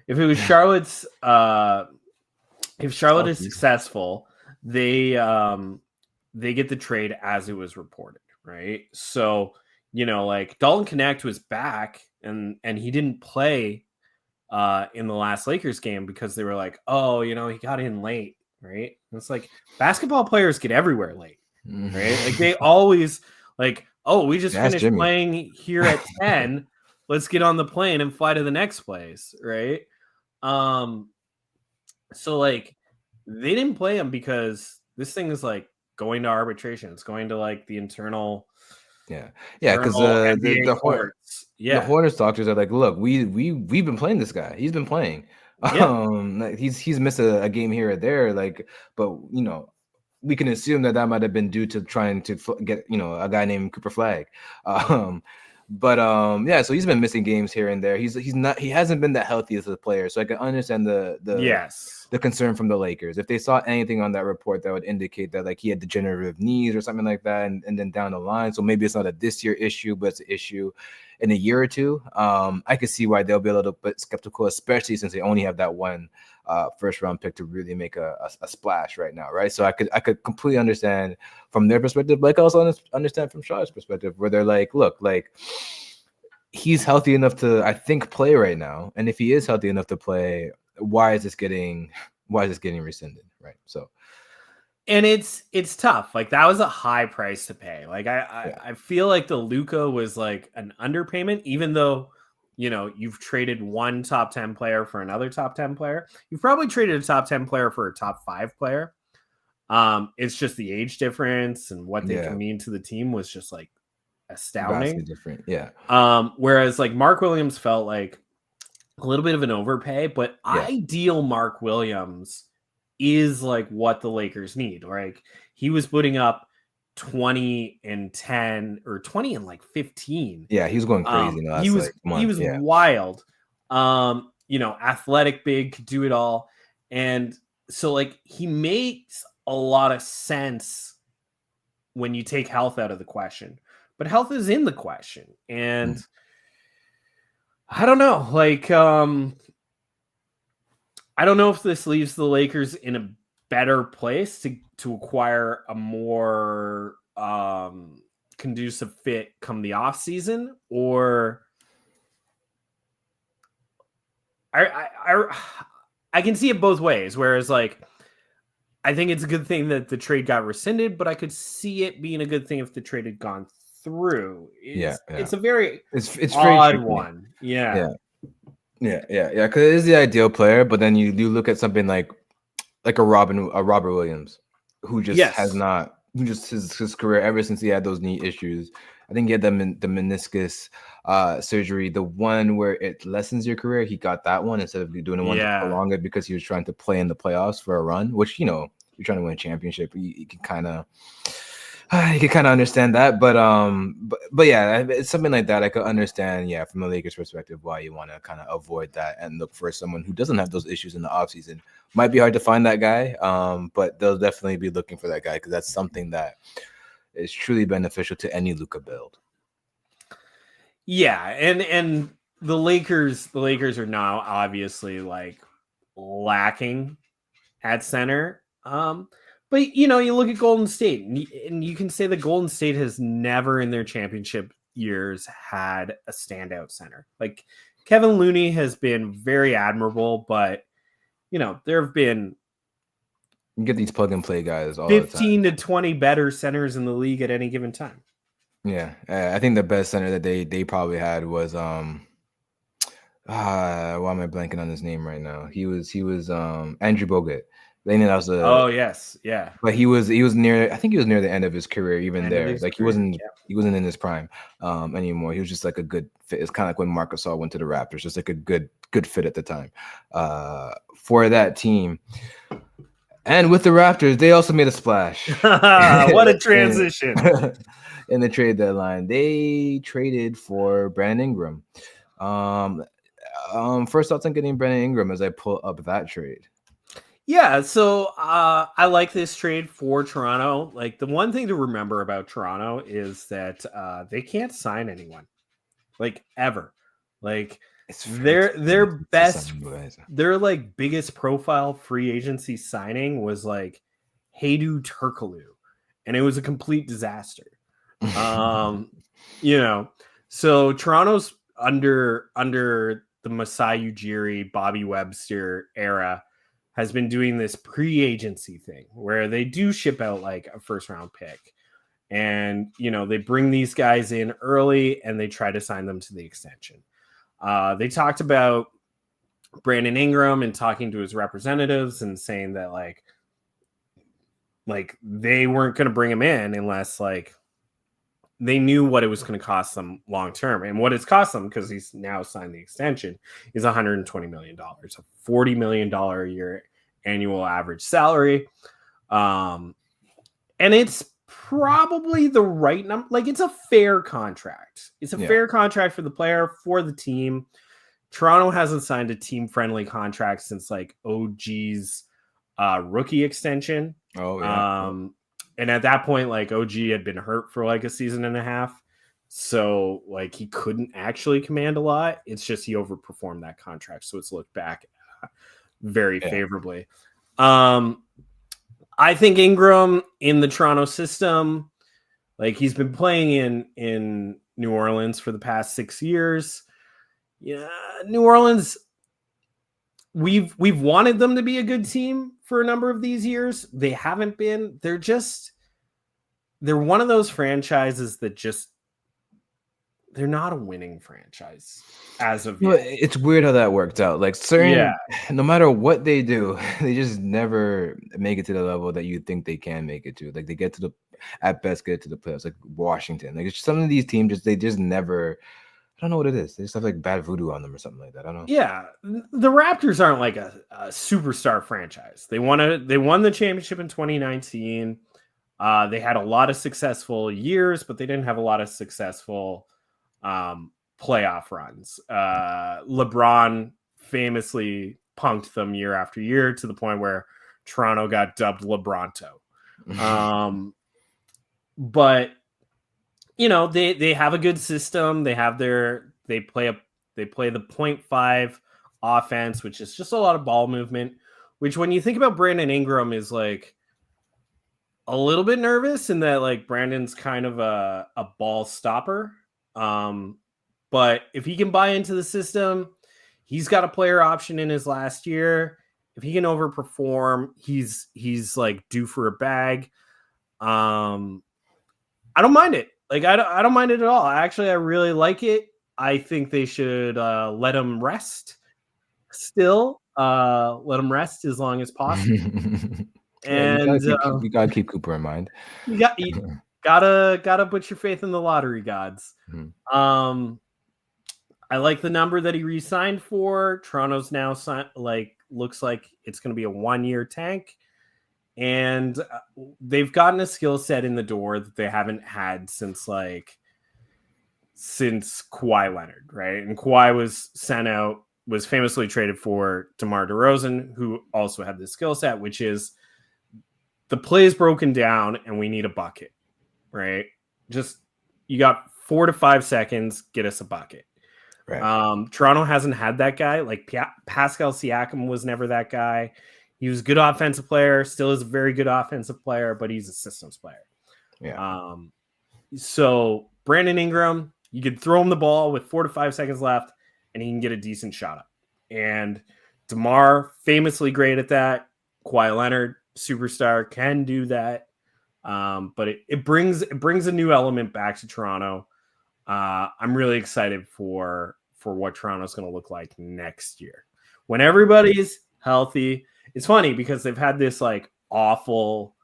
If it was Charlotte's, if Charlotte is successful, they get the trade as it was reported, right? So like Dalton Connect was back and he didn't play in the last Lakers game because they were like, oh, he got in late, right? And it's like basketball players get everywhere late, right? Like they always like, oh, we just finished playing here at 10. Let's get on the plane and fly to the next place, right? So like they didn't play him because this thing is like going to arbitration. It's going to like the internal. Because the Hornets doctors are like, look, we've been playing this guy. He's been playing. He's missed a game here or there, like, but we can assume that might have been due to trying to get a guy named Cooper Flagg. But yeah, so he's been missing games here and there. He hasn't been that healthy as a player. So I can understand the concern from the Lakers. If they saw anything on that report that would indicate that like he had degenerative knees or something like that, and then down the line. So maybe it's not a this year issue, but it's an issue in a year or two. I could see why they'll be a little bit skeptical, especially since they only have that one first round pick to really make a splash right now, right? So I could completely understand from their perspective, like I also understand from Shaw's perspective, where they're like, look, like he's healthy enough to, I think, play right now, and if he is healthy enough to play, why is this getting rescinded, right? So. And it's tough. Like that was a high price to pay. Like I feel like the Luka was like an underpayment, even though you've traded one top 10 player for another top 10 player. You've probably traded a top 10 player for a top 5 player. It's just the age difference and what they can mean to the team was just like astounding. Vastly different. Yeah. Whereas like Mark Williams felt like a little bit of an overpay, but ideal Mark Williams is like what the Lakers need. Like he was putting up 20 and 10 or 20 and like 15. Yeah, he was going crazy. He was wild. Athletic, big, could do it all. And so like he makes a lot of sense when you take health out of the question. But health is in the question. And I don't know. Like I don't know if this leaves the Lakers in a better place to acquire a more conducive fit come the off season, or I can see it both ways. Whereas like I think it's a good thing that the trade got rescinded, but I could see it being a good thing if the trade had gone through. It's a very it's odd very one. Yeah. Because it is the ideal player, but then you do look at something like a Robert Williams, who just has not, his career ever since he had those knee issues. I think he had the meniscus surgery, the one where it lessens your career. He got that one instead of doing the one to prolong it because he was trying to play in the playoffs for a run, which you're trying to win a championship. You can kind of. You can kind of understand that, but yeah, it's something like that. I could understand, from the Lakers' perspective, why you want to kind of avoid that and look for someone who doesn't have those issues in the offseason. Might be hard to find that guy, but they'll definitely be looking for that guy because that's something that is truly beneficial to any Luka build. Yeah, and the Lakers are now obviously like lacking at center. But you look at Golden State, and you can say that Golden State has never in their championship years had a standout center. Like Kevin Looney has been very admirable, but there have been you get these plug and play guys all 15 to 20 better centers in the league at any given time. Yeah, I think the best center that they probably had was why am I blanking on his name right now? He was Andrew Bogut. They knew that was but he was near. I think he was near the end of his career. Even there, like he wasn't in his prime anymore. He was just like a good fit. It's kind of like when Marc Gasol went to the Raptors, just like a good fit at the time for that team. And with the Raptors, they also made a splash. What a transition! In the trade deadline, they traded for Brandon Ingram. First thoughts on getting Brandon Ingram as I pull up that trade. Yeah, so I like this trade for Toronto. Like the one thing to remember about Toronto is that they can't sign anyone, like ever. Like their best, their like biggest profile free agency signing was like Hedo Turkoglu, and it was a complete disaster. So Toronto's under the Masai Ujiri, Bobby Webster era has been doing this pre-agency thing where they do ship out like a first round pick, and they bring these guys in early and they try to sign them to the extension. They talked about Brandon Ingram and talking to his representatives and saying that like they weren't going to bring him in unless like they knew what it was going to cost them long term. And what it's cost them, because he's now signed the extension, is $120 million, a $40 million a year annual average salary. And it's probably the right number. Like, it's a fair contract. It's a fair contract for the player, for the team. Toronto hasn't signed a team-friendly contract since like OG's rookie extension. Oh yeah. And at that point, like, OG had been hurt for like a season and a half. So like he couldn't actually command a lot. It's just he overperformed that contract. So it's looked back very favorably. I think Ingram in the Toronto system, like, he's been playing in New Orleans for the past 6 years. Yeah, New Orleans, we've wanted them to be a good team for a number of these years. They haven't been. They're one of those franchises that they're not a winning franchise as of yet. It's weird how that worked out. Like, no matter what they do, they just never make it to the level that you think they can make it to. Like, they get to at best get to the playoffs, like Washington. Like, some of these teams they just never. I don't know what it is. They just have like bad voodoo on them or something like that. I don't know. Yeah, the Raptors aren't like a superstar franchise. They won the championship in 2019. They had a lot of successful years, but they didn't have a lot of successful playoff runs. LeBron famously punked them year after year to the point where Toronto got dubbed LeBronto. But you know, they have a good system. They play the 0.5 offense, which is just a lot of ball movement, which when you think about Brandon Ingram is like a little bit nervous in that, like, Brandon's kind of a ball stopper. But if he can buy into the system, he's got a player option in his last year. If he can overperform, he's like due for a bag. I don't mind it. Like, I don't mind it at all. Actually, I really like it. I think they should let him rest still. Let him rest as long as possible. And you gotta keep Cooper in mind. You gotta put your faith in the lottery gods. I like the number that he re-signed for. Toronto's now looks like it's going to be a 1-year tank. And they've gotten a skill set in the door that they haven't had since Kawhi Leonard, right? And Kawhi was famously traded for DeMar DeRozan, who also had this skill set, which is the play is broken down and we need a bucket, right? Just, you got 4 to 5 seconds, get us a bucket. Right. Toronto hasn't had that guy. Like, Pascal Siakam was never that guy. He was a good offensive player, still is a very good offensive player, but he's a systems player. Yeah. So Brandon Ingram, you could throw him the ball with 4 to 5 seconds left, and he can get a decent shot up. And DeMar, famously great at that. Kawhi Leonard, superstar, can do that. But it brings a new element back to Toronto. I'm really excited for what Toronto's going to look like next year when everybody's healthy. It's funny because they've had this like awful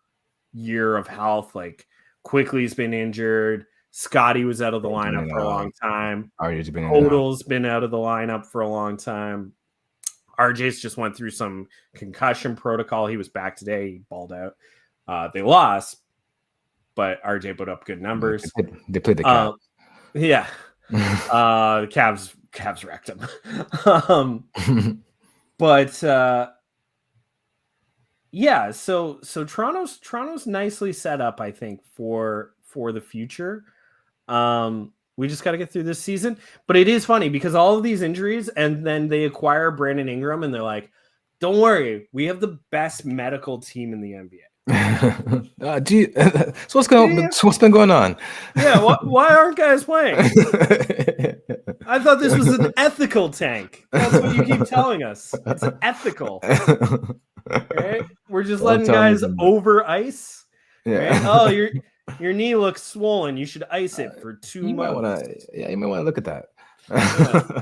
year of health. Like, Quickly's been injured. Scotty was out of the lineup for a long time. Odell's been out of the lineup for a long time. RJ's just went through some concussion protocol. He was back today. He balled out. They lost, but RJ put up good numbers. They played the Cavs. Yeah. The Cavs wrecked him. But yeah, so Toronto's nicely set up, I think, for the future. We just got to get through this season. But it is funny because all of these injuries, and then they acquire Brandon Ingram, and they're like, "Don't worry, we have the best medical team in the NBA." So what's been going on? Yeah, why aren't guys playing? I thought this was an ethical tank. That's what you keep telling us. It's ethical. Right? We're just letting guys over ice. Yeah. Right? Oh, your knee looks swollen. You should ice it for 2 months. You might want to look at that. Yeah.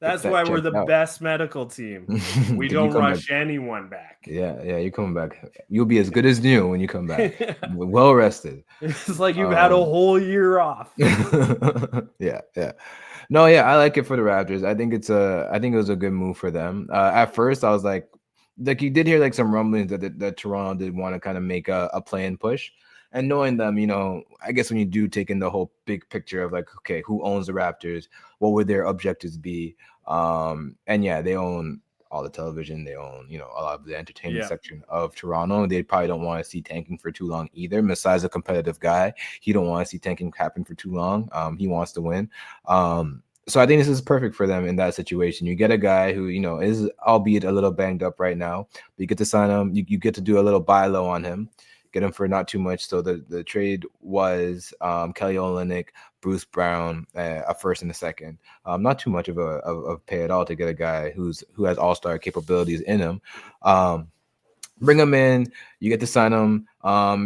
That's why we're the best medical team. We don't rush anyone back. Yeah, you're coming back. You'll be as good as new when you come back. Well rested. It's like you've had a whole year off. Yeah. No, yeah, I like it for the Raptors. I think it was a good move for them. At first, I was like you did hear like some rumblings that Toronto did want to kind of make a play-in push. And knowing them, I guess when you do take in the whole big picture of like, okay, who owns the Raptors? What would their objectives be? And yeah, they own all the television. They own, a lot of the entertainment section of Toronto. They probably don't want to see tanking for too long either. Messiah's a competitive guy. He don't want to see tanking happen for too long. He wants to win. So I think this is perfect for them in that situation. You get a guy who, is albeit a little banged up right now, but you get to sign him. You get to do a little buy low on him, get him for not too much. So the trade was Kelly Olynyk, Bruce Brown, a first and a second. Not too much of a pay at all to get a guy who has all-star capabilities in him. Bring him in. You get to sign him.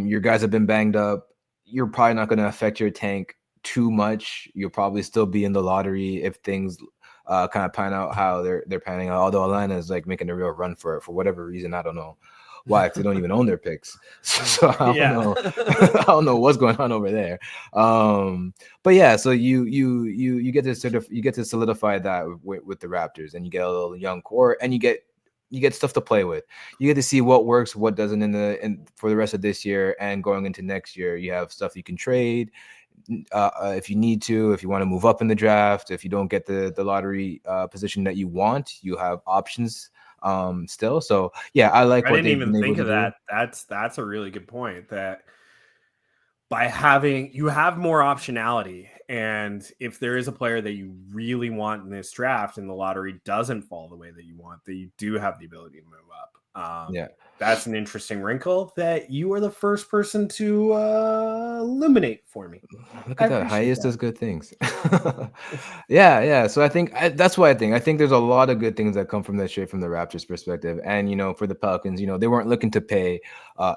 Your guys have been banged up. You're probably not going to affect your tank too much. You'll probably still be in the lottery if things kind of pan out how they're panning out. Although Atlanta is like making a real run for it for whatever reason. I don't know why, because they don't even own their picks. So I don't know. I don't know what's going on over there. But yeah, so you get to solidify that with the Raptors, and you get a little young core, and you get stuff to play with. You get to see what works, what doesn't for the rest of this year and going into next year. You have stuff you can trade. If you need to, if you want to move up in the draft, if you don't get the lottery position that you want, you have options still. So yeah, I didn't even think of that. That's a really good point, that by having, you have more optionality, and if there is a player that you really want in this draft and the lottery doesn't fall the way that you want, that you do have the ability to move up. That's an interesting wrinkle that you are the first person to illuminate for me. Look at that. Highest does good things. Yeah. So I think that's why I think there's a lot of good things that come from that trade from the Raptors perspective. And, for the Pelicans, they weren't looking to pay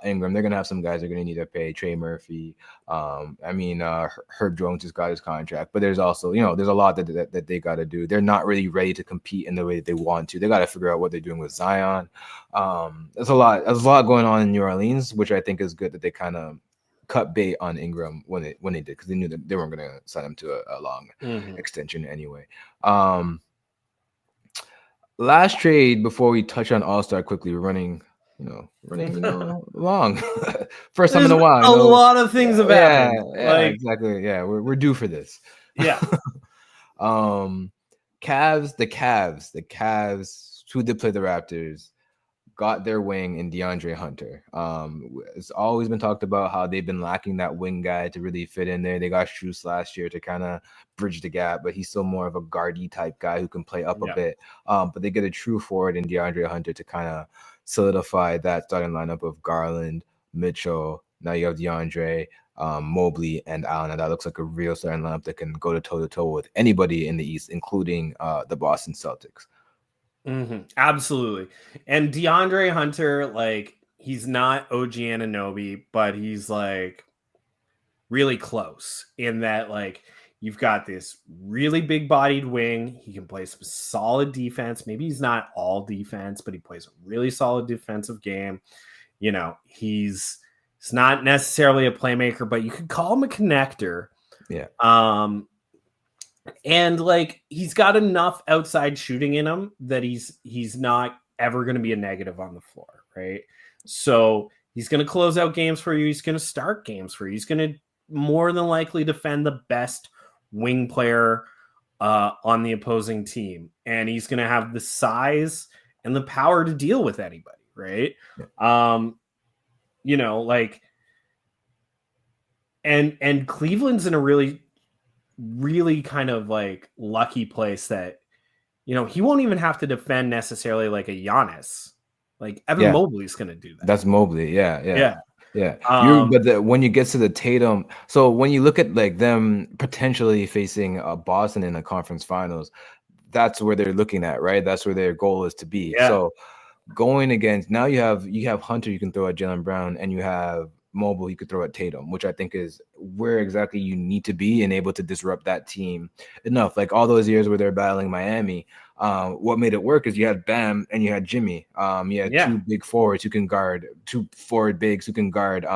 Ingram. They're going to have some guys they're going to need to pay. Trey Murphy. Herb Jones just got his contract. But there's also, there's a lot that they got to do. They're not really ready to compete in the way that they want to. They got to figure out what they're doing with Zion. There's a lot going on in New Orleans, which I think is good that they kind of cut bait on Ingram when they did, because they knew that they weren't going to sign him to a long extension anyway. Last trade before we touch on All-Star quickly, we're running long. First time in a while. A lot of things have happened. Yeah, exactly. Yeah, we're due for this. Yeah. The Cavs, who did play the Raptors, got their wing in DeAndre Hunter. It's always been talked about how they've been lacking that wing guy to really fit in there. They got Strus last year to kind of bridge the gap, but he's still more of a guardy type guy who can play up a bit. But they get a true forward in DeAndre Hunter to kind of solidify that starting lineup of Garland, Mitchell. Now you have DeAndre, Mobley, and Allen, and that looks like a real starting lineup that can go toe-to-toe with anybody in the East, including the Boston Celtics. Absolutely. And DeAndre Hunter, he's not OG Anunoby, but he's really close in that you've got this really big bodied wing. He can play some solid defense. Maybe he's not all defense, but he plays a really solid defensive game. He's not necessarily a playmaker, but you could call him a connector. Yeah. And he's got enough outside shooting in him that he's not ever going to be a negative on the floor, right? So he's going to close out games for you. He's going to start games for you. He's going to more than likely defend the best wing player on the opposing team, and he's going to have the size and the power to deal with anybody, right? And Cleveland's in a really kind of lucky place that he won't even have to defend necessarily like a Giannis. Evan Mobley's gonna do that. That's Mobley. Yeah. But when you get to the Tatum, so when you look at them potentially facing Boston in the conference finals, that's where they're looking at, right? That's where their goal is to be. So going against, now you have Hunter you can throw at Jaylen Brown, and you have Mobile you could throw at Tatum, which I think is where exactly you need to be and able to disrupt that team enough. All those years where they're battling Miami, what made it work is you had Bam and you had Jimmy. You had two big forwards who can guard, two forward bigs who can guard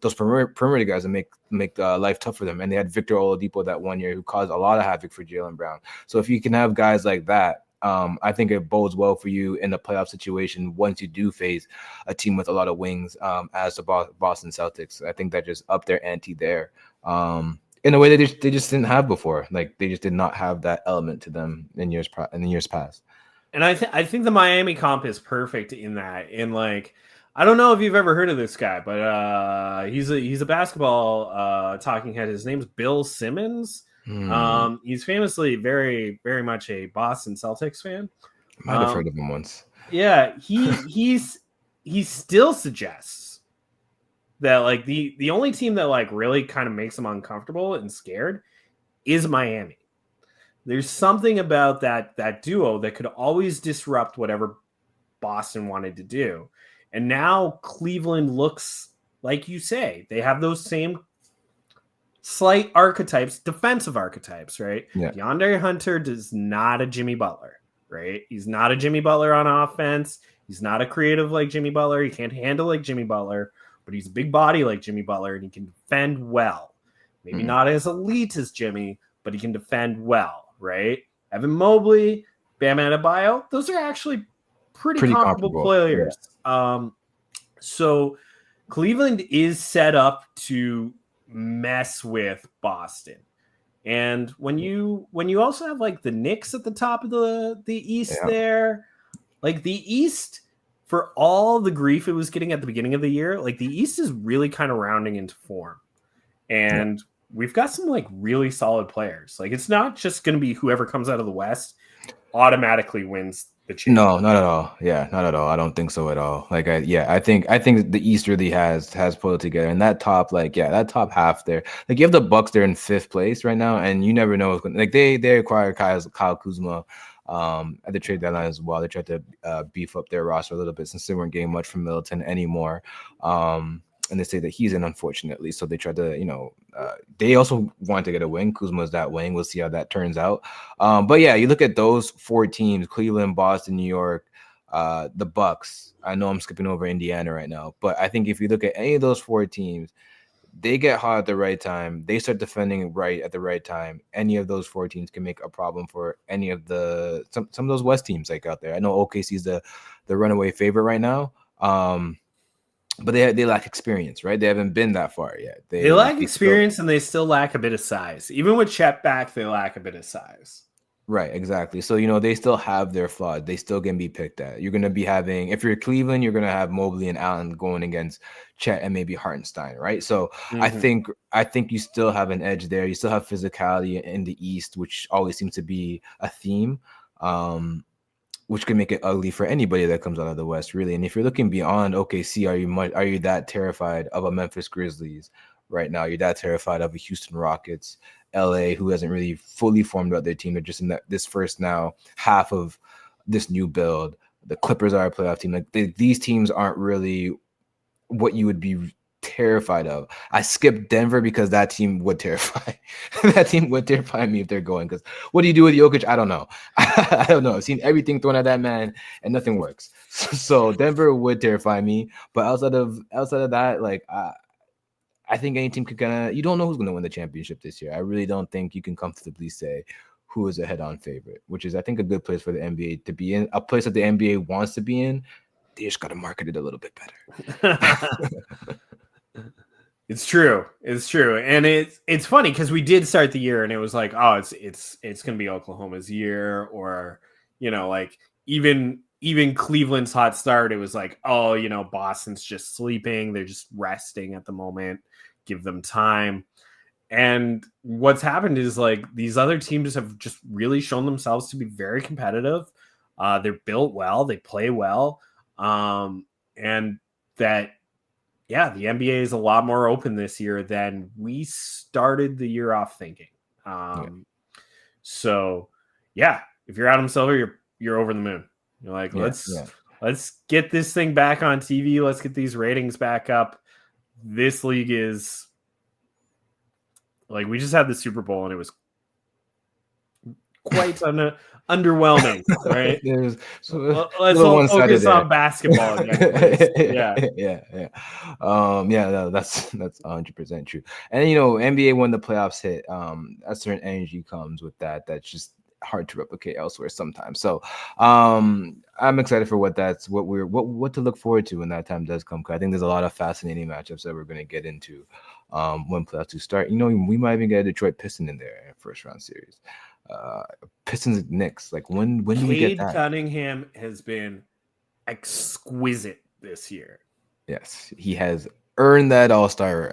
those perimeter guys and make life tough for them. And they had Victor Oladipo that one year who caused a lot of havoc for Jaylen Brown. So if you can have guys like that I think it bodes well for you in the playoff situation once you do face a team with a lot of wings, as the Boston Celtics. I think that just upped their ante there, in a way they just didn't have before. Like they just did not have that element to them in years past. And I think the Miami comp is perfect in that. In like, I don't know if you've ever heard of this guy, but he's a basketball talking head. His name's Bill Simmons. He's famously very, very much a Boston Celtics fan. Might have heard of him once. Yeah, he still suggests that like the only team that like really kind of makes him uncomfortable and scared is Miami. There's something about that duo that could always disrupt whatever Boston wanted to do. And now Cleveland looks, like you say, they have those same slight archetypes, defensive archetypes, right? Yeah. DeAndre Hunter is not a Jimmy Butler, right? He's not a Jimmy Butler on offense. He's not a creative like Jimmy Butler. He can't handle like Jimmy Butler, but he's a big body like Jimmy Butler, and he can defend well. Maybe not as elite as Jimmy, but he can defend well. Right? Evan Mobley, Bam Adebayo, those are actually pretty comparable players. Yeah. So Cleveland is set up to mess with Boston. And when you also have like the Knicks at the top of the East there, like the East, for all the grief it was getting at the beginning of the year, like the East is really kind of rounding into form. And we've got some like really solid players. Like it's not just going to be whoever comes out of the West automatically wins the championship. No, not at all. Yeah, not at all. I don't think so at all. Like I think the East really has pulled it together, and that top that top half there. Like you have the Bucks there in 5th place right now, and you never know what's going. Like they acquired Kyle Kuzma at the trade deadline as well. They tried to beef up their roster a little bit since they weren't getting much from Middleton anymore. And they say that he's in, unfortunately. So they tried to, they also wanted to get a wing. Kuzma's that wing. We'll see how that turns out. But yeah, you look at those 4 teams: Cleveland, Boston, New York, the Bucks. I know I'm skipping over Indiana right now, but I think if you look at any of those 4 teams, they get hot at the right time. They start defending right at the right time. Any of those 4 teams can make a problem for any of some of those West teams like out there. I know OKC's the runaway favorite right now. But they lack experience, right? They haven't been that far yet. They lack experience, and they still lack a bit of size. Even with Chet back, they lack a bit of size. Right, exactly. So, they still have their flaws. They still can be picked at. You're going to be having, if you're Cleveland, you're going to have Mobley and Allen going against Chet and maybe Hartenstein, right? So I think you still have an edge there. You still have physicality in the East, which always seems to be a theme. Which can make it ugly for anybody that comes out of the West, really. And if you're looking beyond OKC, are you that terrified of a Memphis Grizzlies right now? You're that terrified of a Houston Rockets, LA, who hasn't really fully formed out their team. They're just in this first now half of this new build. The Clippers are a playoff team. Like these teams aren't really what you would be terrified of. I skipped Denver because that team would terrify me if they're going. Because what do you do with Jokic? I don't know. I don't know. I've seen everything thrown at that man and nothing works. So Denver would terrify me. But outside of that, like I think any team could you don't know who's going to win the championship this year. I really don't think you can comfortably say who is a head-on favorite, which is I think a good place for the NBA to be in, a place that the NBA wants to be in. They just got to market it a little bit better. It's true. And it's funny because we did start the year and it was like, oh, it's going to be Oklahoma's year, or, like even Cleveland's hot start. It was like, oh, Boston's just sleeping. They're just resting at the moment. Give them time. And what's happened is like these other teams have just really shown themselves to be very competitive. They're built well. They play well. And that, yeah, the NBA is a lot more open this year than we started the year off thinking. So, yeah, if you're Adam Silver, you're over the moon. You're like, let's get this thing back on TV. Let's get these ratings back up. This league is like, we just had the Super Bowl and it was quite underwhelming, right? Let's all focus on basketball again. Yeah. No, that's 100% true. And NBA when the playoffs hit, a certain energy comes with that. That's just hard to replicate elsewhere sometimes. So I'm excited for what to look forward to when that time does come. I think there's a lot of fascinating matchups that we're going to get into when playoffs do start. We might even get a Detroit Piston in there in first round series. Pistons Knicks. Like when do we get that? Cade Cunningham has been exquisite this year. Yes, he has earned that All-Star.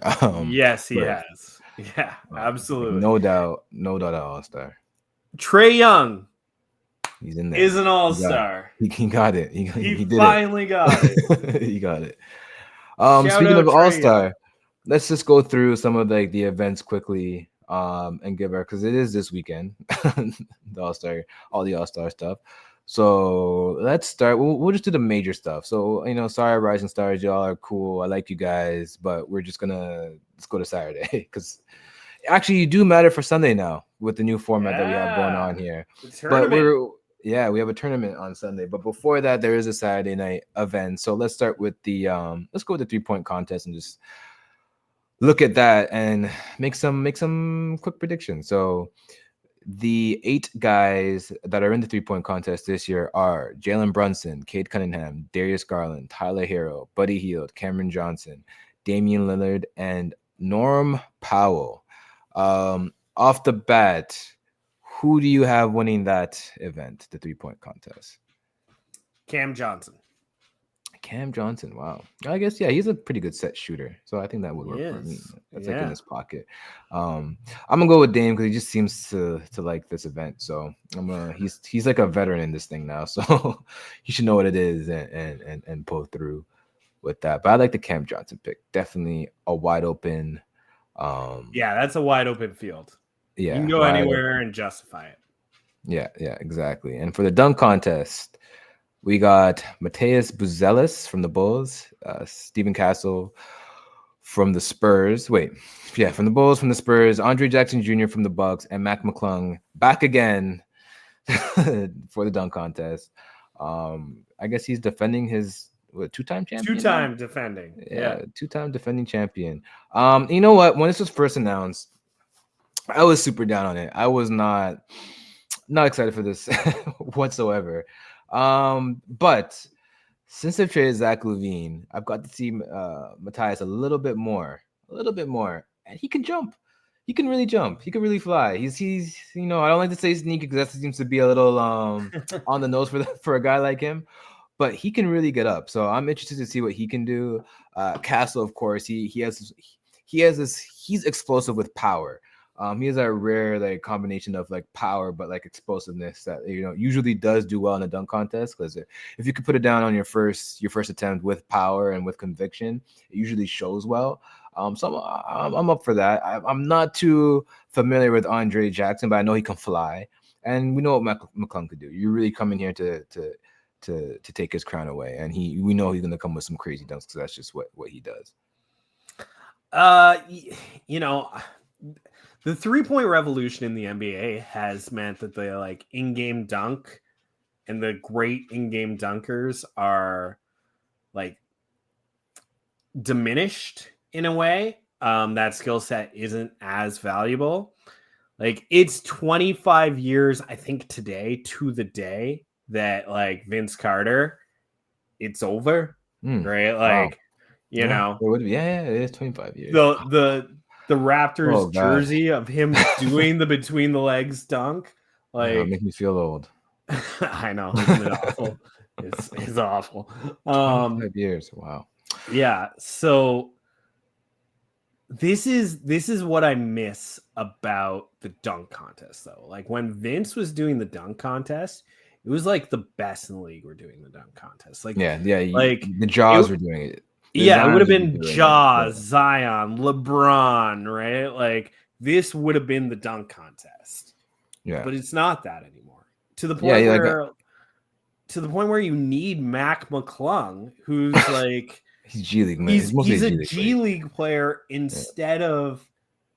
Yes, he has. Yeah, absolutely. No doubt All-Star. Trae Young, he's in there. Is an All-Star. He got it. He did finally got it. He got it. Speaking of All-Star, let's just go through some of the events quickly and give our, because it is this weekend, the All-Star, all the All-Star stuff. So let's start. We'll just do the major stuff. So, sorry, Rising Stars, y'all are cool. I like you guys, but let's go to Saturday because actually you do matter for Sunday now with the new format that we have going on here. But we have a tournament on Sunday. But before that, there is a Saturday night event. So let's start with let's go with the 3-point contest and just look at that and make some quick predictions. So the 8 guys that are in the 3-point contest this year are Jalen Brunson, Cade Cunningham, Darius Garland, Tyler Hero, Buddy Hield, Cameron Johnson, Damian Lillard, and Norm Powell. Off the bat, who do you have winning that event, the 3-point contest? Cam Johnson. Wow. I guess, yeah, he's a pretty good set shooter. So I think that would work for me. That's like in his pocket. I'm gonna go with Dame because he just seems to like this event. So he's like a veteran in this thing now. So he should know what it is and pull through with that. But I like the Cam Johnson pick. Definitely a wide open. That's a wide open field. Yeah. You can go anywhere and justify it. Yeah, exactly. And for the dunk contest, we got Mateus Buzelis from the Bulls, Stephen Castle from the Spurs. From the Bulls, from the Spurs, Andre Jackson Jr. from the Bucks, and Mac McClung back again for the dunk contest. I guess he's defending his 2-time champion. 2-time defending. Yeah, 2-time defending champion. You know what? When this was first announced, I was super down on it. I was not excited for this whatsoever. But since they've traded Zach LaVine, I've got to see Matthias a little bit more, and he can jump. He can really jump. He can really fly. He's I don't like to say sneaky because that seems to be a little on the nose for a guy like him, but he can really get up. So I'm interested to see what he can do. Castle, of course, he's explosive with power. He has a rare combination of power but explosiveness that usually does do well in a dunk contest, because if you could put it down on your first attempt with power and with conviction, it usually shows well. So I'm up for that. I'm not too familiar with Andre Jackson, but I know he can fly, and we know what McClung could do. You're really coming here to take his crown away, and we know he's gonna come with some crazy dunks because that's just what he does. The 3-point revolution in the NBA has meant that the in-game dunk and the great in-game dunkers are diminished in a way. That skill set isn't as valuable. It's 25 years, I think, today to the day that Vince Carter, it's over, right? Wow. It is 25 years. The Raptors jersey of him doing the between the legs dunk, it makes me feel old. I know, isn't it awful? It's awful. 25 years, wow. Yeah, so this is what I miss about the dunk contest, though. When Vince was doing the dunk contest, it was the best in the league were doing the dunk contest. The Jaws were doing it. It would have been Jaws, Zion, LeBron, right? This would have been the dunk contest. Yeah. But it's not that anymore. To the point where you need Mac McClung, who's he's G League, man. He's a G League player instead of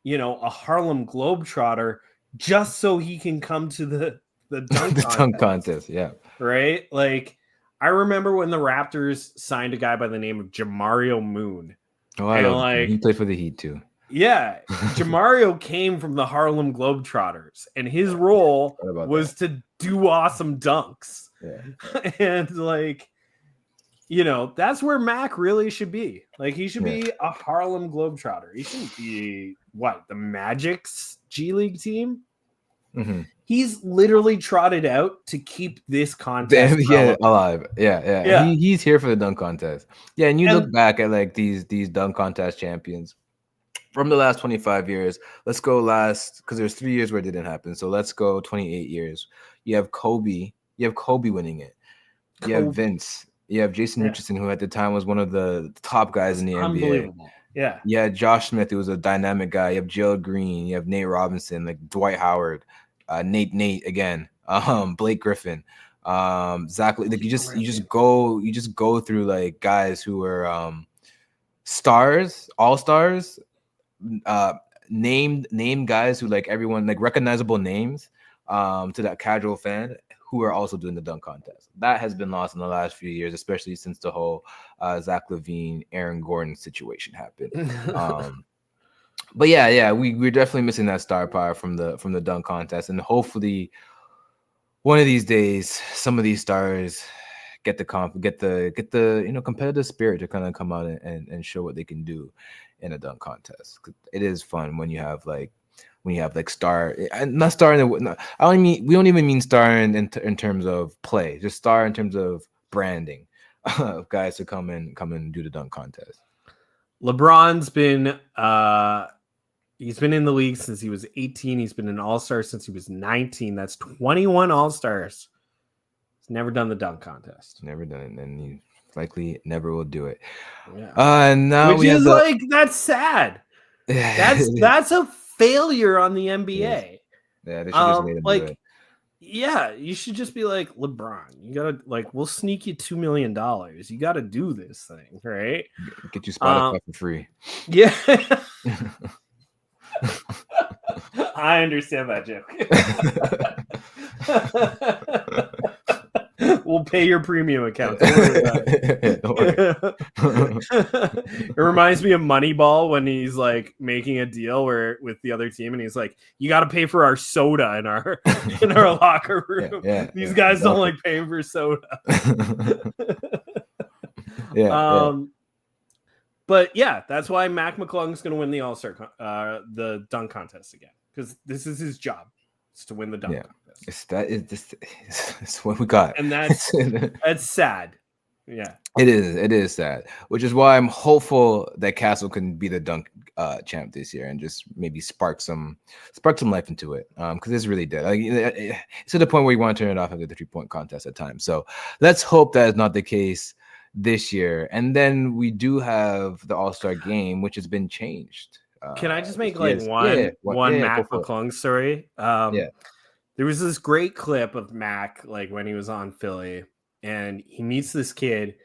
a Harlem Globetrotter, just so he can come to the dunk contest. Yeah. Right? I remember when the Raptors signed a guy by the name of Jamario Moon. Oh, I know. He played for the Heat too. Yeah, Jamario came from the Harlem Globetrotters, and his role was to do awesome dunks. Yeah. And like, you know, that's where Mac really should be. Like, he should be a Harlem Globetrotter. He shouldn't be the Magic's G League team. Mm-hmm. He's literally trotted out to keep this contest alive. Yeah. He's here for the dunk contest. Yeah, and you look back at like these dunk contest champions from the last 25 years. Let's go because there's 3 years where it didn't happen. So let's go 28 years. You have Kobe. You have Kobe winning it. You have Vince. You have Jason Richardson, who at the time was one of the top guys in the NBA. Unbelievable. Yeah. Yeah, Josh Smith, who was a dynamic guy. You have Gerald Green. You have Nate Robinson, like Dwight Howard, Nate again, Blake Griffin, Zach. Like you just go through like guys who were stars, all stars, named guys who like everyone like recognizable names to that casual fan who are also doing the dunk contest. That has been lost in the last few years, especially since the whole Zach LaVine, Aaron Gordon situation happened. But yeah, we're definitely missing that star power from the dunk contest, and hopefully one of these days some of these stars get the competitive spirit to kind of come out and show what they can do in a dunk contest. It is fun when you have like star, and not star in the, we don't even mean star in terms of play, just star in terms of branding of guys to come and do the dunk contest. LeBron's been he's been in the league since he was 18. He's been an all-star since he was 19. That's 21 all-stars. He's never done the dunk contest. Never done it, and he likely never will do it. Yeah. Now which is like, that's sad. That's a failure on the NBA. Yeah, they should just let him do it. Yeah, you should just be like, LeBron, you gotta we'll sneak you $2 million. You gotta do this thing, right? Get you Spotify for free. Yeah. I understand that joke. We'll pay your premium account. Don't worry about it. It reminds me of Moneyball when he's like making a deal with the other team, and he's like, "You got to pay for our soda in our locker room." These guys don't like paying for soda. But yeah, that's why Mac McClung's going to win the All-Star, the dunk contest again, because this is his job, is to win the dunk contest. It's what we got, and that's sad. Yeah, it is sad, which is why I'm hopeful that Castle can be the dunk champ this year and just maybe spark some life into it, because it's really dead. Like, it's to the point where you want to turn it off after the 3-point contest at times. So let's hope that is not the case this year. And then we do have the All-Star game, which has been changed. Can I just make one Mac McClung story? There was this great clip of Mac, like when he was on Philly, and he meets this kid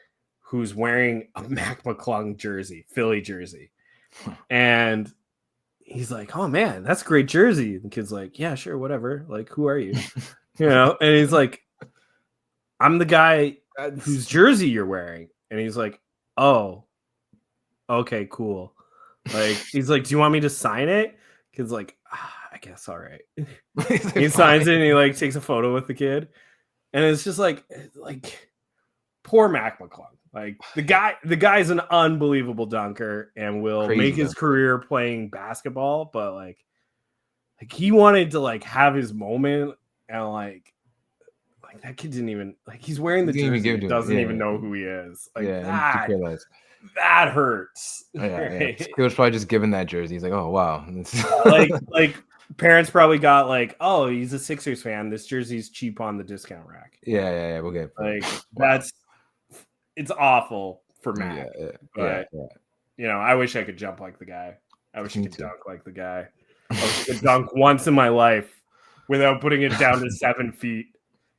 who's wearing a Mac McClung jersey, Philly jersey. And he's like, "Oh man, that's a great jersey." The kid's like, "Yeah, sure, whatever. Like, who are you?" You know, and he's like, "I'm the guy whose jersey you're wearing." And he's like, "Oh, okay, cool." Like, he's like, "Do you want me to sign it?" Kid's like, "I guess, all right." He signs it and he like takes a photo with the kid. And it's just like poor Mac McClung. Like, the guy's an unbelievable dunker and will make his career playing basketball, but like he wanted to like have his moment, and like that kid didn't even, like, he's wearing the jersey, doesn't even know who he is. Like, that hurts. He was probably just given that jersey. He's like, "Oh wow." like parents probably got like, "Oh, he's a Sixers fan. This jersey's cheap on the discount rack." Yeah. We'll get it's awful for Mac. But you know, I wish I could jump like the guy. I wish I could dunk like the guy. I wish I could dunk once in my life without putting it down to 7 feet.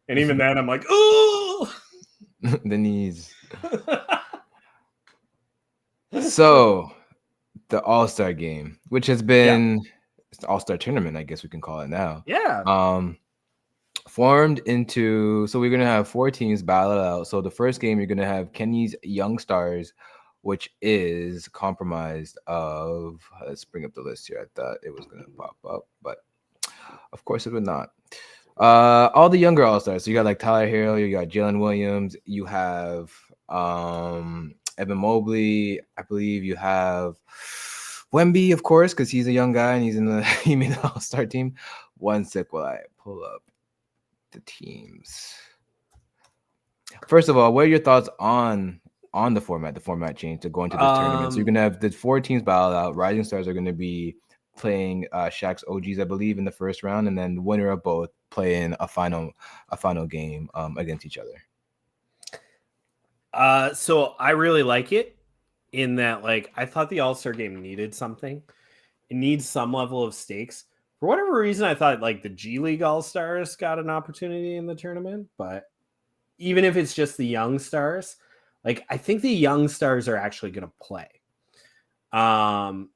And even then, I'm like, "Ooh!" The knees. So, the All-Star game, which has been the All-Star tournament, I guess we can call it now. Yeah. Formed into, so we're gonna have 4 teams battle out. So the first game, you're gonna have Kenny's Young Stars which is compromised of, let's bring up the list here. I thought it was going to pop up, but of course it would not. All the younger All-Stars. So you got like Tyler Hero, you got Jalen Williams, you have Evan Mobley, I believe you have Wemby, of course, because he's a young guy and he made the All-Star team. One sec while I pull up the teams. First of all, what are your thoughts on the format change to go into this tournament? So you're gonna have the 4 teams battle out. Rising Stars are gonna be playing Shaq's OGs, I believe, in the first round, and then the winner of both play in a final game against each other. So I really like it in that, like, I thought the All-Star game needed something. It needs some level of stakes. For whatever reason, I thought like the G League All-Stars got an opportunity in the tournament, but even if it's just the young stars, like, I think the young stars are actually going to play. And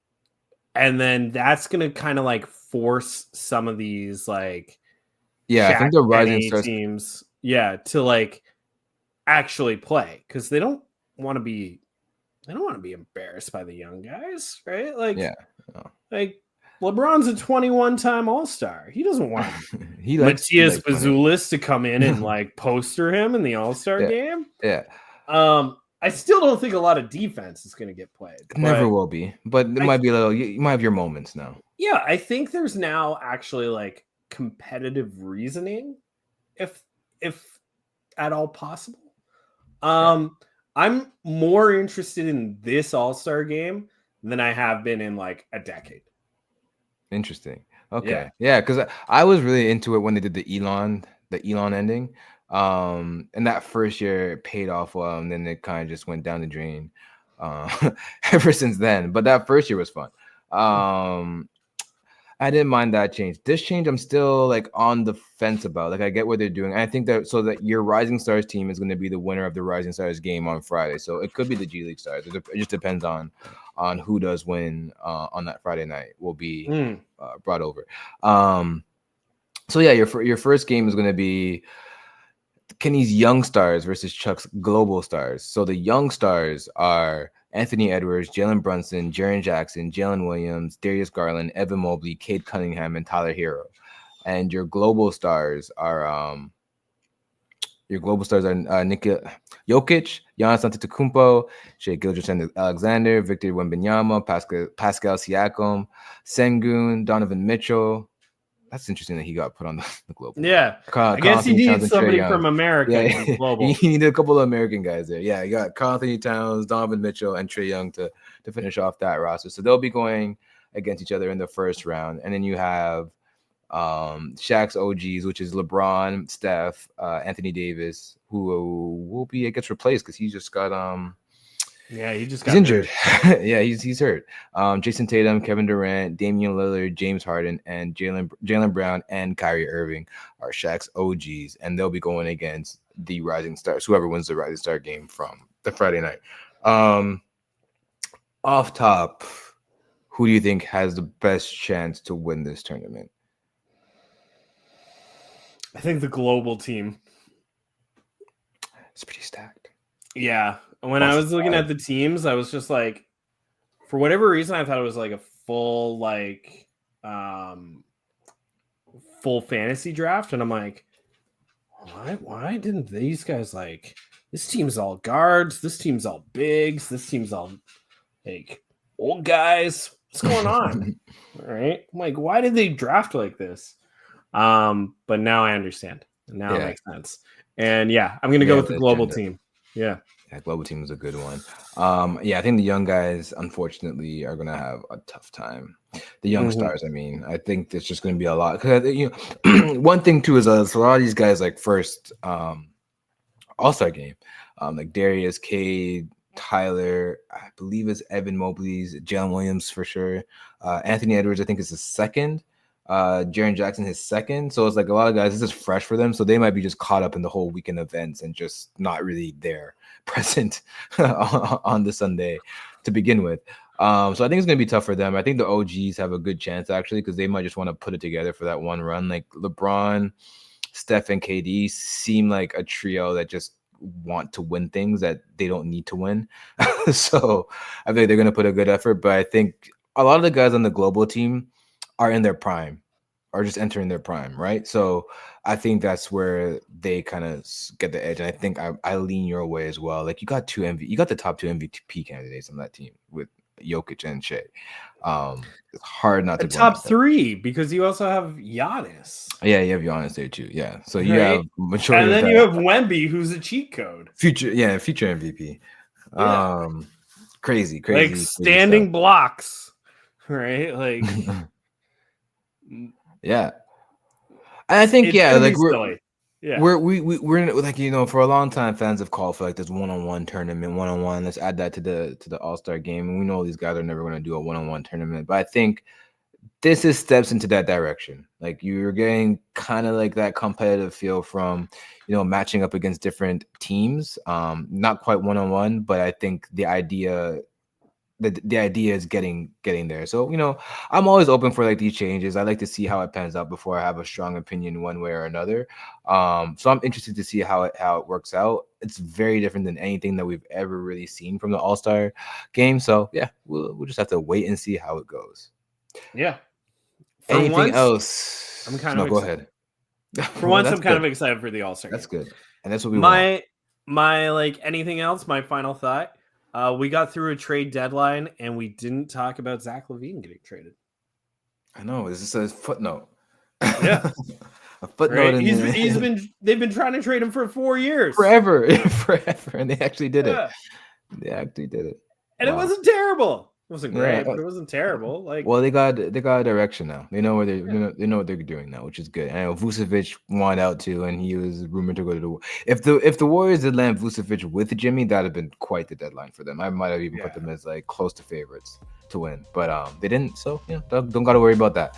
then that's going to kind of like force some of these like I think the Rising Stars teams to like actually play, because they don't want to be embarrassed by the young guys, right? Like, like LeBron's a 21-time All-Star. He doesn't want Matthias Bazulis to come in and like poster him in the All-Star game. Yeah. I still don't think a lot of defense is going to get played. Never will be, but it might be a little. You might have your moments now. Yeah, I think there's now actually like competitive reasoning, if at all possible. I'm more interested in this All-Star game than I have been in like a decade. Interesting. Okay. Yeah, because I was really into it when they did the Elon ending. And that first year it paid off well, and then it kind of just went down the drain ever since then. But that first year was fun. I didn't mind that change. This change, I'm still like on the fence about. Like, I get what they're doing. And I think that so that your Rising Stars team is going to be the winner of the Rising Stars game on Friday. So it could be the G League Stars. It just depends on who does win on that Friday night will be brought over. So yeah, your first game is going to be Kenny's Young Stars versus Chuck's Global Stars. So the Young Stars are Anthony Edwards, Jalen Brunson, Jaren Jackson, Jalen Williams, Darius Garland, Evan Mobley, Cade Cunningham, and Tyler Hero. And your Global Stars are Nikola Jokic, Giannis Antetokounmpo, Shai Gilgeous-Alexander, Victor Wembanyama, Pascal Siakam, Sengun, Donovan Mitchell. That's interesting that he got put on the global. Yeah, I guess he needs somebody from America. Yeah, global. He needed a couple of American guys there. Yeah, you got Karl Anthony Towns, Donovan Mitchell, and Trae Young to finish off that roster. So they'll be going against each other in the first round, and then you have Shaq's OGs, which is LeBron, Steph, Anthony Davis, who will be, I guess, replaced because he just got he's injured. Yeah, he's hurt. Jason Tatum, Kevin Durant, Damian Lillard, James Harden, and Jaylen Brown and Kyrie Irving are Shaq's OGs, and they'll be going against the Rising Stars, whoever wins the Rising Star game from the Friday night. Off top, who do you think has the best chance to win this tournament? I think the global team. It's pretty stacked. Yeah. When I was looking at the teams, I was just like, for whatever reason, I thought it was like a full fantasy draft. And I'm like, why didn't these guys like, this team's all guards, this team's all bigs, this team's all like old guys. What's going on? All right. I'm like, why did they draft like this? But now I understand. Now it makes sense. And I'm going to go with the global team. Yeah. Yeah, global team is a good one. I think the young guys, unfortunately, are going to have a tough time. The young stars, I mean, I think there's just going to be a lot. Because one thing too is a lot of these guys like first All-Star game, like Darius, Cade, Tyler, I believe it's Evan Mobley's, Jalen Williams for sure. Anthony Edwards, I think is his second. Jaren Jackson his second. So it's like a lot of guys, this is fresh for them. So they might be just caught up in the whole weekend events and just not really there present on the Sunday to begin with. So I think it's going to be tough for them. I think the OGs have a good chance actually, because they might just want to put it together for that one run. Like LeBron, Steph, and KD seem like a trio that just want to win things that they don't need to win. So I think they're going to put a good effort, but I think a lot of the guys on the global team are in their prime, are just entering their prime, right? So I think that's where they kind of get the edge. And I think I lean your way as well. Like you got the top 2 MVP candidates on that team with Jokic and Shea. It's hard not to A go on top 3 because you also have Giannis. Yeah, you have Giannis there too. Yeah, so you Right? have majority, and then of you that have Wemby, who's a cheat code. future MVP. Yeah. Crazy Like standing stuff. blocks, right? Like, yeah. And I think it's gonna like be silly. Yeah. we're like, you know, for a long time fans have called for like this one-on-one tournament, one-on-one. Let's add that to the All-Star game. And we know these guys are never going to do a one-on-one tournament, but I think this is steps into that direction. Like you're getting kind of like that competitive feel from, you know, matching up against different teams. Not quite one-on-one, but I think the idea is getting there. So, you know, I'm always open for like these changes. I like to see how it pans out before I have a strong opinion one way or another. So I'm interested to see how it works out. It's very different than anything that we've ever really seen from the All-Star game. So yeah, we'll just have to wait and see how it goes. Yeah. Anything else? I'm kind of go ahead. For once, I'm kind of excited for the All-Star game. That's good. And that's what we want. My like anything else, my final thought. We got through a trade deadline and we didn't talk about Zach LaVine getting traded. I know. This is a footnote. Yeah. A footnote. Right? They've been trying to trade him for 4 years. Forever. And they actually did it. They actually did it. And It wasn't terrible. It wasn't great, but it wasn't terrible. Like, well, they got a direction now. They know where they know what they're doing now, which is good. And I know Vucevic wanted out too, and he was rumored to go to the. If the Warriors did land Vucevic with Jimmy, that'd have been quite the deadline for them. I might have even put them as like close to favorites to win, but they didn't. So don't got to worry about that.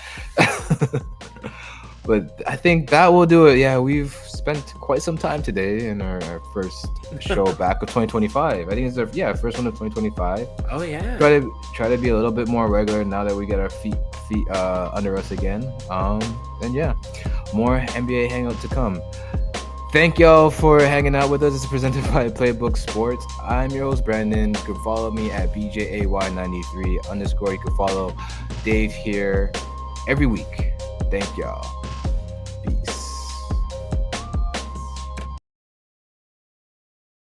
But I think that will do it. Yeah, we've spent quite some time today in our first show back of 2025. I think it's our first one of 2025. Oh yeah. Try to be a little bit more regular now that we get our feet under us again. And yeah, more NBA Hangout to come. Thank y'all for hanging out with us. It's presented by Playbook Sports. I'm your host, Brandon. You can follow me at BJAY93_. You can follow Dave here every week. Thank y'all.